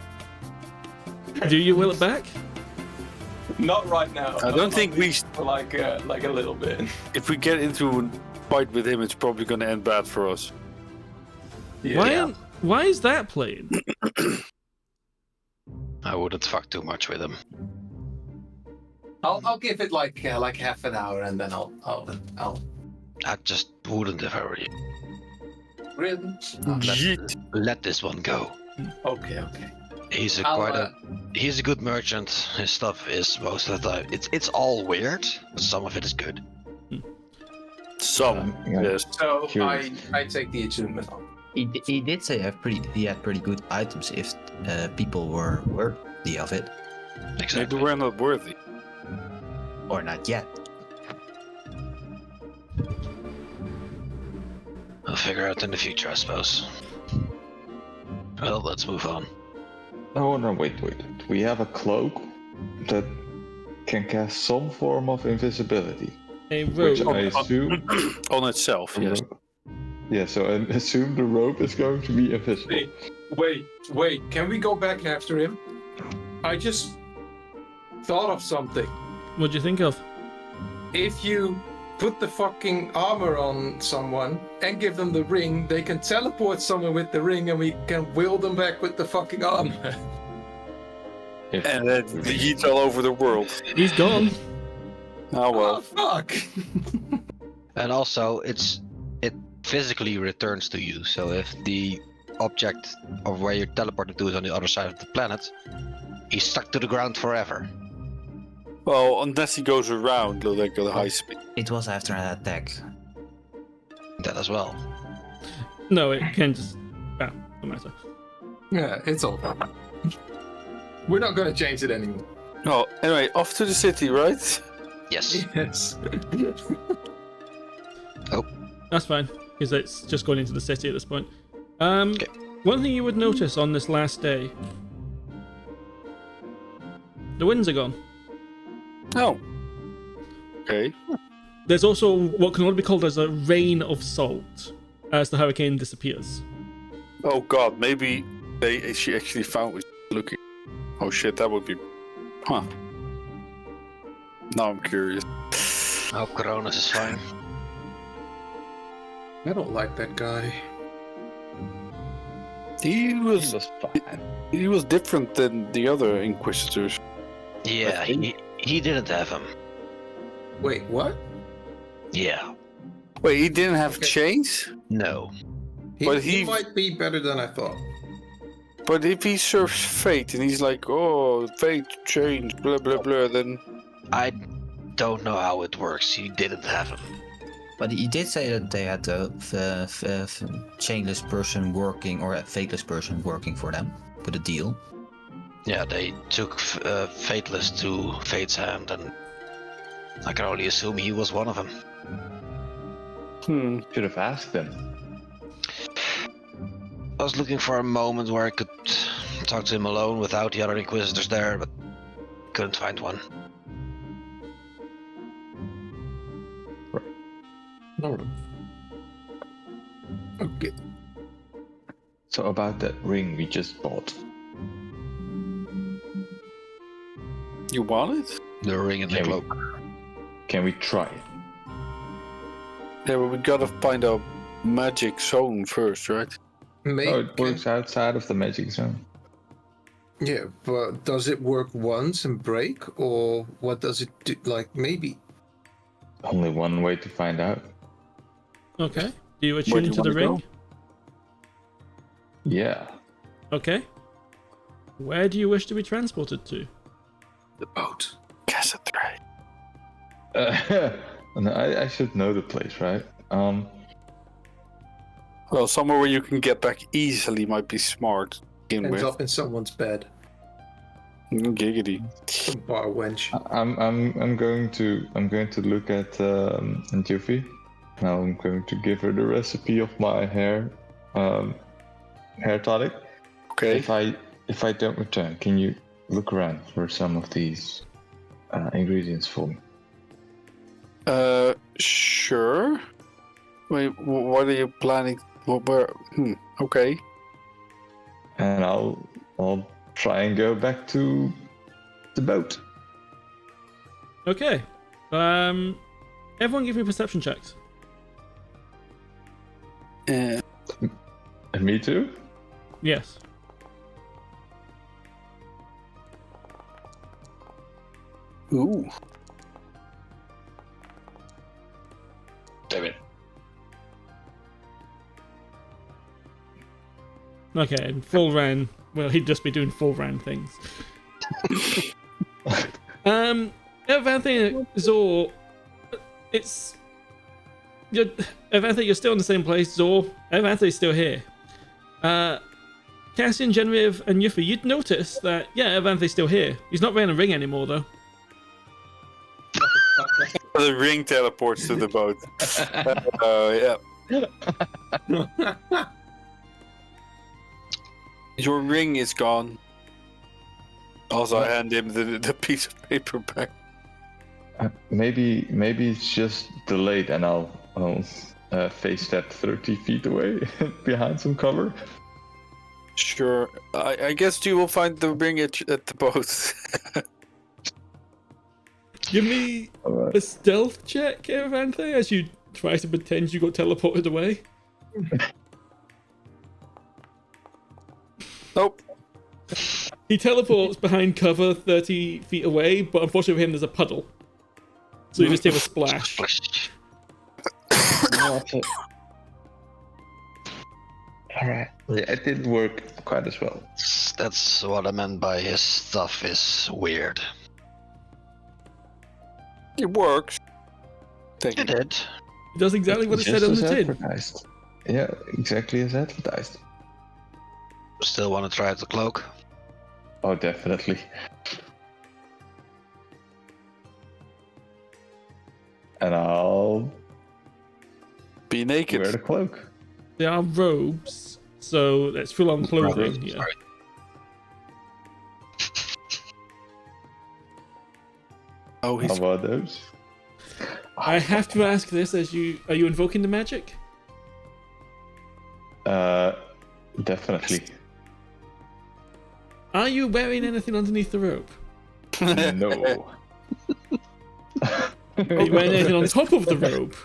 Do you will it back? Not right now. I don't think we. For like a little bit. If we get into a fight with him, it's probably going to end bad for us. Why is that played? I wouldn't fuck too much with him. I'll give it like half an hour, and then I'll. I just wouldn't if I were you. Really? Let this one go. Okay. He's he's a good merchant. His stuff is most of the time. It's all weird, but some of it is good. Some, yes. So Curious. I take the attunement on. He did say he had pretty good items if people were worthy of it, Exactly. Maybe we're not worthy. or not yet. I'll figure out in the future, I suppose. Well, let's move on. Oh no, wait. We have a cloak that can cast some form of invisibility. A Which rope. I assume... On itself, yes. Yeah, so I assume the rope is going to be invisible. Wait. Can we go back after him? I just thought of something. What'd you think of? If you put the fucking armor on someone and give them the ring, they can teleport somewhere with the ring, and we can wheel them back with the fucking armor. And then the heat all over the world. He's gone. Oh well. Oh fuck! And also, it physically returns to you. So if the object of where you're teleporting to is on the other side of the planet, he's stuck to the ground forever. Well, unless he goes around like at a high speed. It was after an attack. That as well. No, it can just. No matter. Yeah, it's over. We're not gonna change it anymore. Oh, anyway, off to the city, right? Yes. Yes. That's fine, because it's just going into the city at this point. Okay. One thing you would notice on this last day, the winds are gone. Oh. Okay. There's also what can only be called as a rain of salt as the hurricane disappears. Oh god, maybe she actually found what she's looking. Oh shit, that would be. Huh. Now I'm curious. I hope Coronas is fine. I don't like that guy. He was fine. he was different than the other Inquisitors. Yeah, he didn't have him. Wait, what? Yeah. Wait, he didn't have Okay. chains? No. But He he- might be better than I thought. But if he serves fate and he's like, oh, fate changed, blah blah blah, then I don't know how it works. He didn't have him. But he did say that they had a chainless person working, or a fateless person working for them with a deal. Yeah, they took Fateless to Fate's hand, and I can only assume he was one of them. Should have asked them. I was looking for a moment where I could talk to him alone without the other Inquisitors there, but couldn't find one. No. Okay. So about that ring we just bought. you want it? The ring and the Can we- cloak. Can we try it? Yeah, but we gotta find a magic zone first, right? Maybe. Oh, it works outside of the magic zone. Yeah, but does it work once and break, or what does it do? Like, maybe. Only one way to find out. Okay. Do you Where attune do you to the wanna ring? go? Yeah. Okay. Where do you wish to be transported to? The boat. Cassandra. No, I should know the place, right? Well, somewhere where you can get back easily might be smart. to begin Ends with. up in someone's bed. Giggity. Some bar wench. I'm going to look at Yuphi. Now I'm going to give her the recipe of my hair tonic. Okay. If I don't return, can you look around for some of these ingredients for me. Sure. Wait, what are you planning? Okay. And I'll try and go back to the boat. Okay. Everyone give me perception checks. And me too? Yes. Ooh. Damn it. Okay, and Folrahn, well, he'd just be doing Folrahn things. Erevanthe, Zor, Erevanthe, you're still in the same place. Zor, Eravanthe's still here. Cassius, Genraev, and Yuphi, you'd notice that, yeah, Eravanthe's still here. He's not wearing a ring anymore, though. The ring teleports to the boat. Oh, yeah. Your ring is gone. Also, I hand him the piece of paper back. Maybe it's just delayed, and I'll face step 30 feet away behind some cover. Sure. I guess you will find the ring at the boat. Give me a stealth check, Erevanthe, as you try to pretend you got teleported away. Nope. He teleports behind cover 30 feet away, but unfortunately for him there's a puddle. So you just hear a splash. Alright. Yeah, it didn't work quite as well. That's what I meant by his stuff is weird. It works. It did. He does exactly what it said on the tin. Advertised. Yeah, exactly as advertised. Still want to try out the cloak? Oh, definitely. And I'll Be naked. wear the cloak. They are robes, so that's full on clothing. Yeah. Sorry. Oh, How he's about those? I have to ask this: are you invoking the magic? Definitely. Are you wearing anything underneath the robe? No. Are you wearing anything on top of the robe?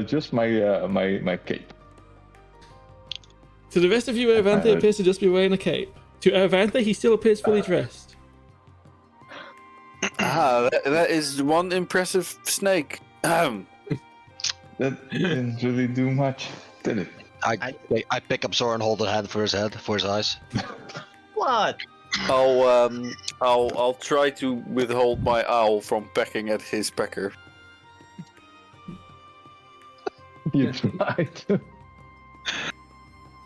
Just my cape. To the rest of you, Erevanthe appears to just be wearing a cape. To Erevanthe, he still appears fully dressed. that is one impressive snake. That didn't really do much, did it? I pick up Zor and hold a hand for his head, for his eyes. What? I'll try to withhold my owl from pecking at his pecker. You tried.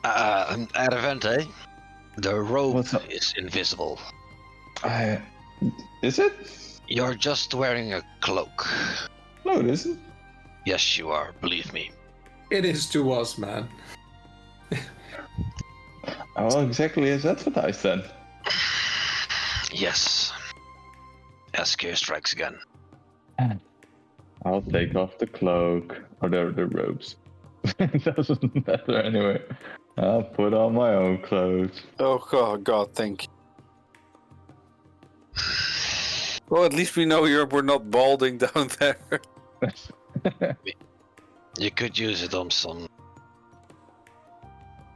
Erevanthe, the robe What's up? is invisible. Is it? You're just wearing a cloak. No, it isn't. Yes, you are, believe me. It is to us, man. Oh, exactly as advertised then. Yes. SK strikes again. I'll take off the cloak or the robes. It doesn't matter anyway. I'll put on my own clothes. Oh God, thank you. Well, at least we know we're not balding down there. You could use it on some...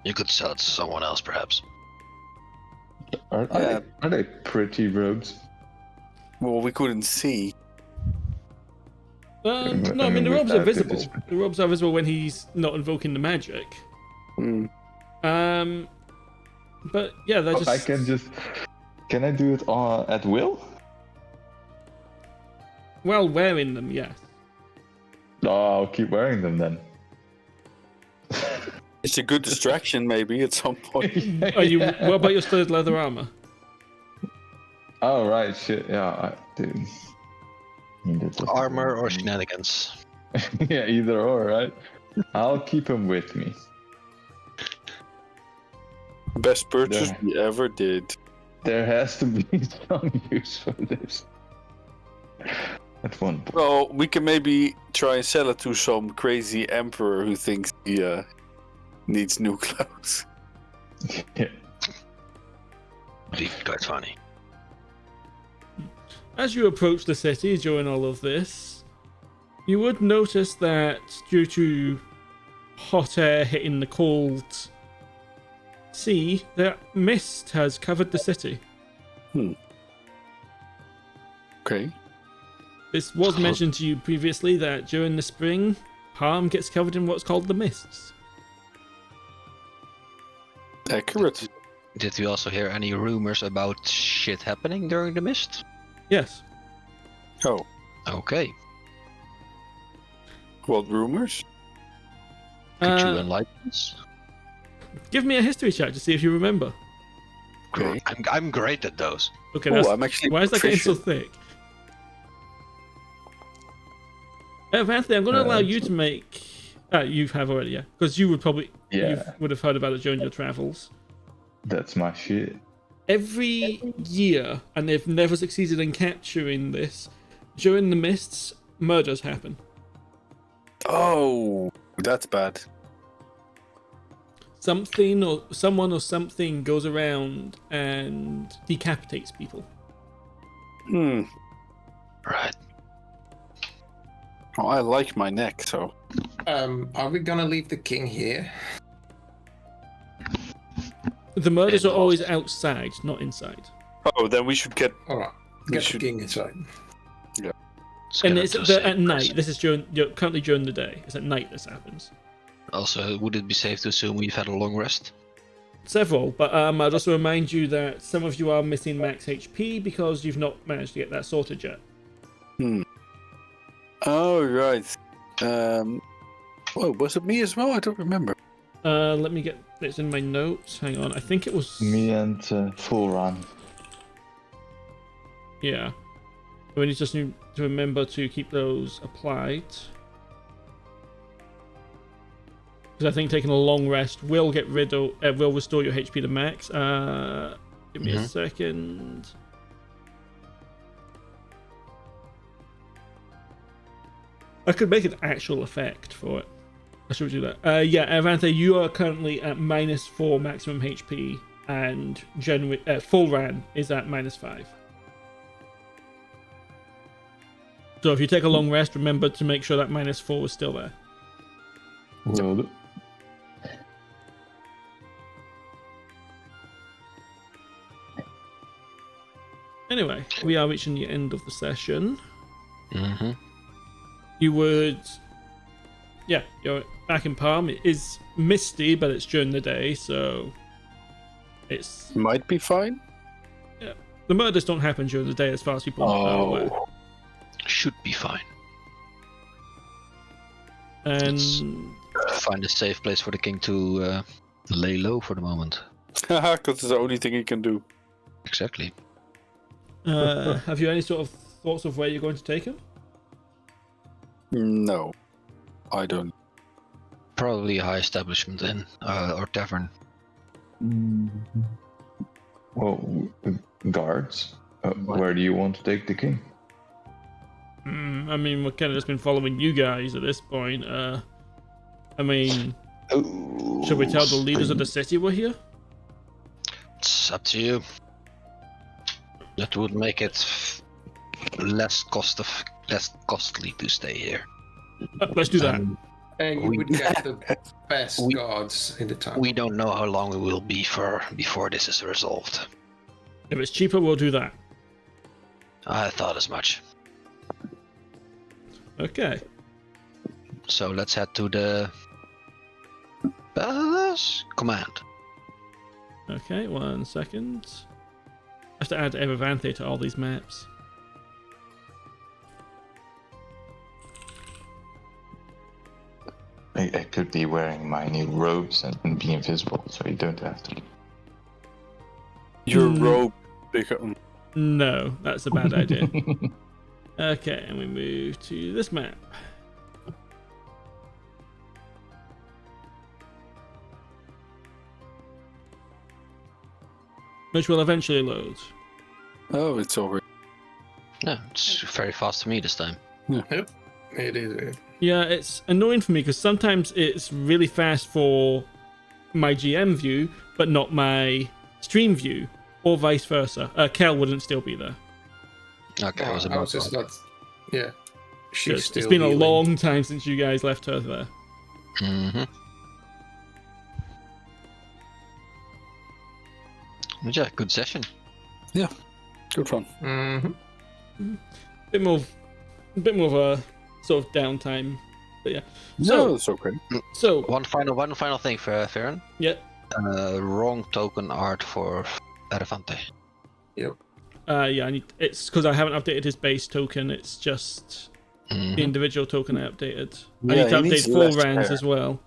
You could sell it to someone else, perhaps. Are they pretty robes? Well, we couldn't see. No, I mean the robes are visible. The robes are visible when he's not invoking the magic. Hmm. But yeah, they're just. I can just. Can I do it at will? Well, wearing them, yes. No, I'll keep wearing them then. It's a good distraction, maybe at some point. Are you? What about your studded leather armor? Oh right, shit. Yeah, I do. Armor or shenanigans. Yeah, either or, right? I'll keep him with me. Best purchase Yeah. we ever did. There has to be some use for this. At one point. Well, we can maybe try and sell it to some crazy emperor who thinks he needs new clothes. Yeah. Be quite funny. As you approach the city during all of this, you would notice that due to hot air hitting the cold sea, that mist has covered the city. Okay. This was mentioned to you previously that during the spring, Harm gets covered in what's called the mists. Accurate. Did we also hear any rumors about shit happening during the mist? Yes. Oh, Okay. what rumors? Could you enlighten us? Give me a history check to see if you remember. Okay. I'm great at those. Okay, Oh, that's, I'm actually why is that getting so proficient. thick? Erevanthe, I'm going to allow you to make... you have already, yeah. Because you would probably... Yeah. You would have heard about it during your travels. That's my shit. Every year, and they've never succeeded in capturing this, during the mists, murders happen. Oh, that's bad. Something or someone or something goes around and decapitates people. Right. Oh, I like my neck, so. Are we gonna leave the king here? The murders are always outside, not inside. Oh, then we should get. All right, We get should- the king inside. And it's at night. This is currently during the day. It's at night this happens. Also, would it be safe to assume we've had a long rest? Several, but I'd also remind you that some of you are missing max HP because you've not managed to get that sorted yet. Oh, right. Oh, was it me as well? I don't remember. Let me get this in my notes. Hang on. I think it was... Me and Folrahn. Yeah. We just need to remember to keep those applied. Because I think taking a long rest will get rid of... will restore your HP to max. Give me a second. I could make an actual effect for it. I should do that. Yeah, Erevanthe, you are currently at -4 maximum HP, and Folrahn is at -5. So if you take a long rest, remember to make sure that -4 is still there. Will do. Anyway, we are reaching the end of the session. Mm-hmm. You would... Yeah, you're back in Palm. It is misty, but it's during the day, so... It's... Might be fine. Yeah. The murders don't happen during the day as far as people are aware. Oh, Should be fine. And... Find a safe place for the king to lay low for the moment. because it's the only thing he can do. Exactly. have you any sort of thoughts of where you're going to take him? No, I don't. Probably a high establishment inn or tavern. Well, guards. Where do you want to take the king? I mean, we're kind of just been following you guys at this point. I mean, should we tell the leaders of the city we're here? It's up to you. That would make it less costly to stay here. Let's do that. And you We- would get the best We- guards in the town. We don't know how long it will be before this is resolved. If it's cheaper, we'll do that. I thought as much. Okay. So let's head to the command. Okay, 1 second. I have to add Erevanthe to all these maps. I could be wearing my new robes and be invisible, so you don't have to. Your Mm. robe become. No, that's a bad idea. Okay, and we move to this map. which will eventually load. Oh, it's over. Yeah, it's very fast to me this time. It is. Yeah, it's annoying for me because sometimes it's really fast for my GM view, but not my stream view, or vice versa. Kel wouldn't still be there. Okay, I was I about was just not. Yeah. She's It's still been a healing. long time since you guys left her there. Mm-hmm. Yeah, good session. Good fun. Mm-hmm. Bit more of a sort of downtime, but yeah. No, it's okay. So One final thing for Faedrun. yeah, Wrong token art for Erevanthe. yeah. I need. It's because I haven't updated his base token. It's just the individual token I updated. I Yeah, need to he needs update less Folrahns hair. as well.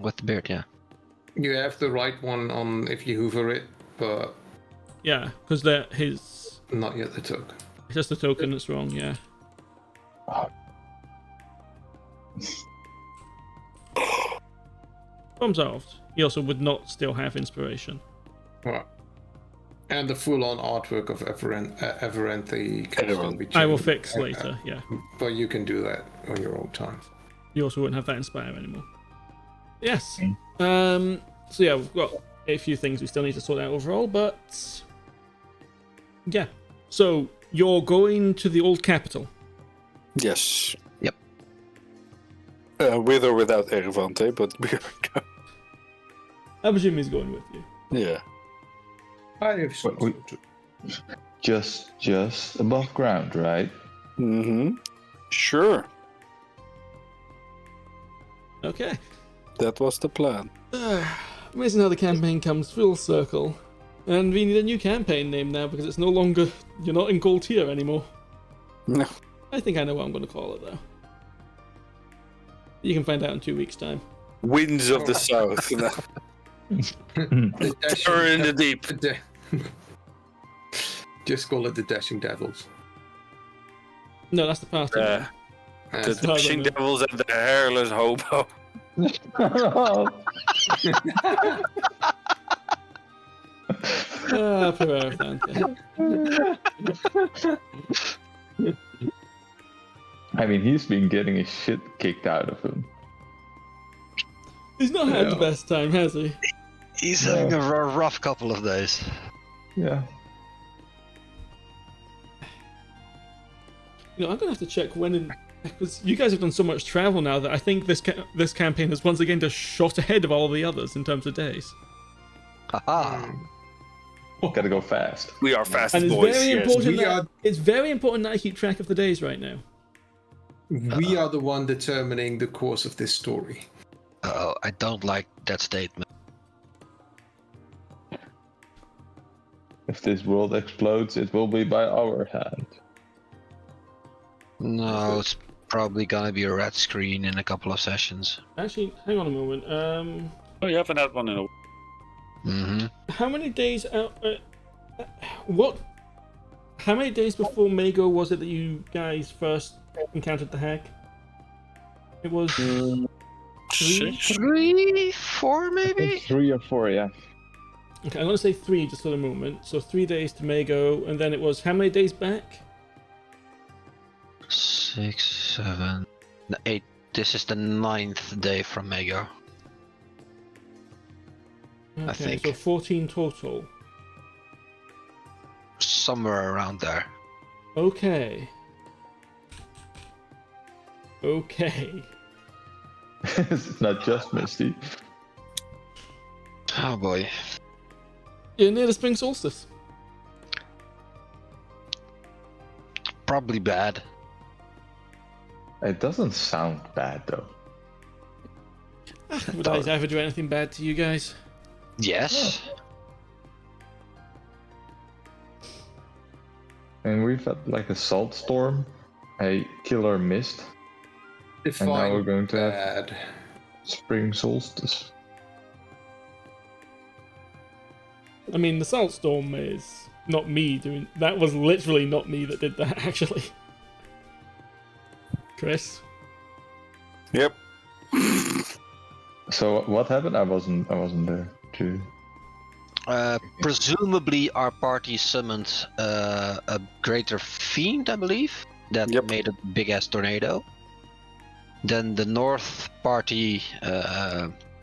With the beard, yeah. You have the right one on if you hoover it, but Yeah, because his not yet the token. it's just the token that's wrong. Yeah. Problem solved. He also would not still have inspiration. Right. And the full-on artwork of Erevanthe can still be changed. I will fix later. Yeah. But you can do that on your own time. You also wouldn't have that inspire anymore. Yes. So yeah, we've got a few things we still need to sort out overall, but yeah. So you're going to the old capital. Yes. Yep. With or without Erevanthe, but we are I presume he's going with you. yeah. I have some Wait. Just above ground, right? Mm-hmm. Sure. Okay. That was the plan. Amazing how the campaign comes full circle. And we need a new campaign name now because it's no longer... You're not in Goltia anymore. No. I think I know what I'm going to call it, though. You can find out in 2 weeks' time. Winds of the South. The Terror in the deep. Just call it the Dashing Devils. No, that's the party. The That's how I Dashing know. Devils and the Hairless Hobo. Poor Erevanthe. I mean, he's been getting his shit kicked out of him. He's not had the best time, has he? He's having a rough couple of days. Yeah. You know, I'm gonna have to check when in, because you guys have done so much travel now that I think this campaign has once again just shot ahead of all the others in terms of days. Haha. Gotta go fast. We are fast And it's boys. very yes. important. We are- It's very important that I keep track of the days right now. We are the one determining the course of this story. Uh-oh, I don't like that statement. If this world explodes, it will be by our hand. No, it's probably gonna be a red screen in a couple of sessions. Actually, hang on a moment. Oh, you haven't had one in a Mm-hmm. How many days out? What? How many days before Mago was it that you guys first encountered the hag? It was 6. 3, 4 I maybe? think 3 or 4, yeah. okay. I'm gonna say 3 just for the moment. So 3 days to Mago, and then it was how many days back? 6, 7, 8. This is the 9th day from Mago. Okay, think. so 14 total. Somewhere around there. Okay. Okay. It's not just Misty. Oh boy. You're near the spring solstice. Probably bad. It doesn't sound bad, though. Would I ever do anything bad to you guys? Yes. And we've had like a salt storm, a killer mist, and now we're going to have Bad. spring solstice. I mean, the salt storm is not me doing. That was literally not me that did that, actually. Chris. Yep. So what happened? I wasn't there. to? Presumably, our party summoned a greater fiend, I believe, that Yep. made a big ass tornado. Then the North party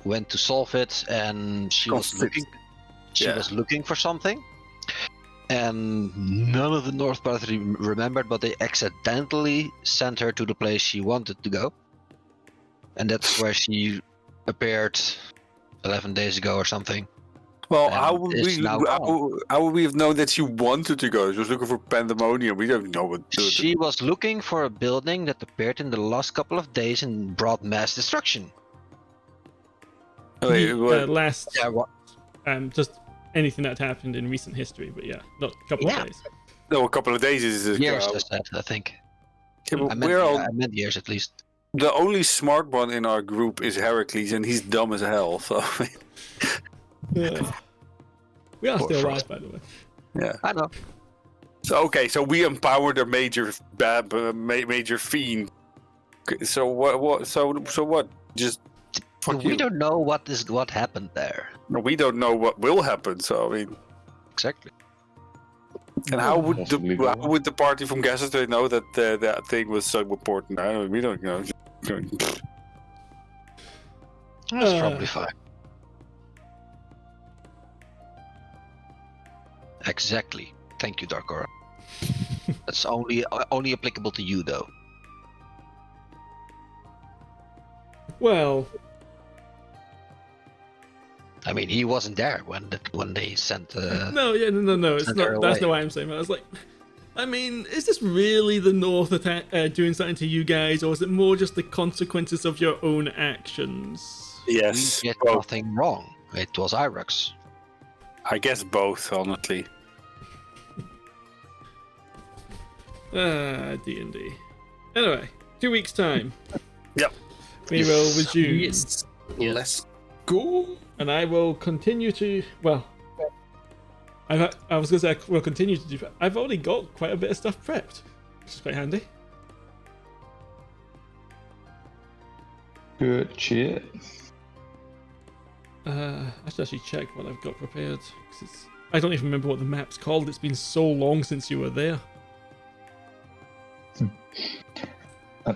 went to solve it, and she was Conflict. looking. She Yeah. was looking for something, and none of the North party remembered, but they accidentally sent her to the place she wanted to go, and that's where she appeared 11 days ago or something. Well, And how would it's we now gone. how would we have known that she wanted to go? She was looking for pandemonium. We don't know what to do. She was looking for a building that appeared in the last couple of days and brought mass destruction. Wait, what? Last, Yeah, what? just anything that happened in recent history, but yeah, not a couple Yeah. of days. No, a couple of days is Years, I said, I think. Yeah, but I meant, we're all I meant years at least. the only smart one in our group is Heracles, and he's dumb as hell. So Yeah. We are Poor still Frost. alive, by the way. I know. so okay, so we empowered a major fiend. Okay, so what? So what? Just fuck We you. don't know what happened there. We don't know what will happen. So I mean, Exactly. and how would Possibly the not. how would the party from Gassester know that that thing was so important? We don't know. That's Uh, probably fine. Exactly. Thank you, Darkora. That's only applicable to you, though. Well, I mean, he wasn't there when they sent. no. It's sent not. her That's away. not what I'm saying. I was like, I mean, is this really the North doing something to you guys, or is it more just the consequences of your own actions? Yes, We did both. nothing wrong. It was Irux. I guess both, honestly. D&D. Anyway, 2 weeks' time. Yep. We will resume. Yes. Let's go. And I will continue to. Well, I was going to say we'll continue to do. I've already got quite a bit of stuff prepped, which is quite handy. Good shit. I should actually check what I've got prepared. 'Cause I don't even remember what the map's called. It's been so long since you were there.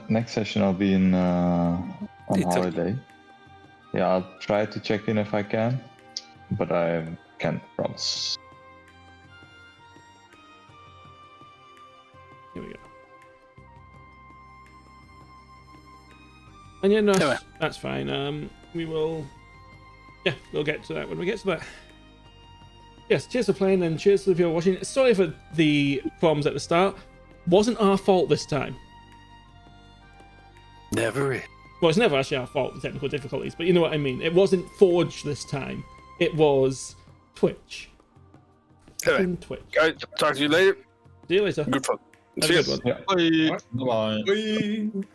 Next session I'll be in on Italy. holiday. Yeah, I'll try to check in if I can, but I can't promise. Here we go. And yeah, no, Anyway. that's fine. We will. Yeah, we'll get to that when we get to that. Yes, cheers for playing and cheers if you're watching. Sorry for the problems at the start. Wasn't our fault this time. Never. Well, it's never actually our fault, the technical difficulties, but you know what I mean. It wasn't Forge this time. It was Twitch. Anyway, Fucking Twitch. guys, talk to you later. See you later. Good fun. Have a See good ya. one. Yeah. Bye. Bye. Bye.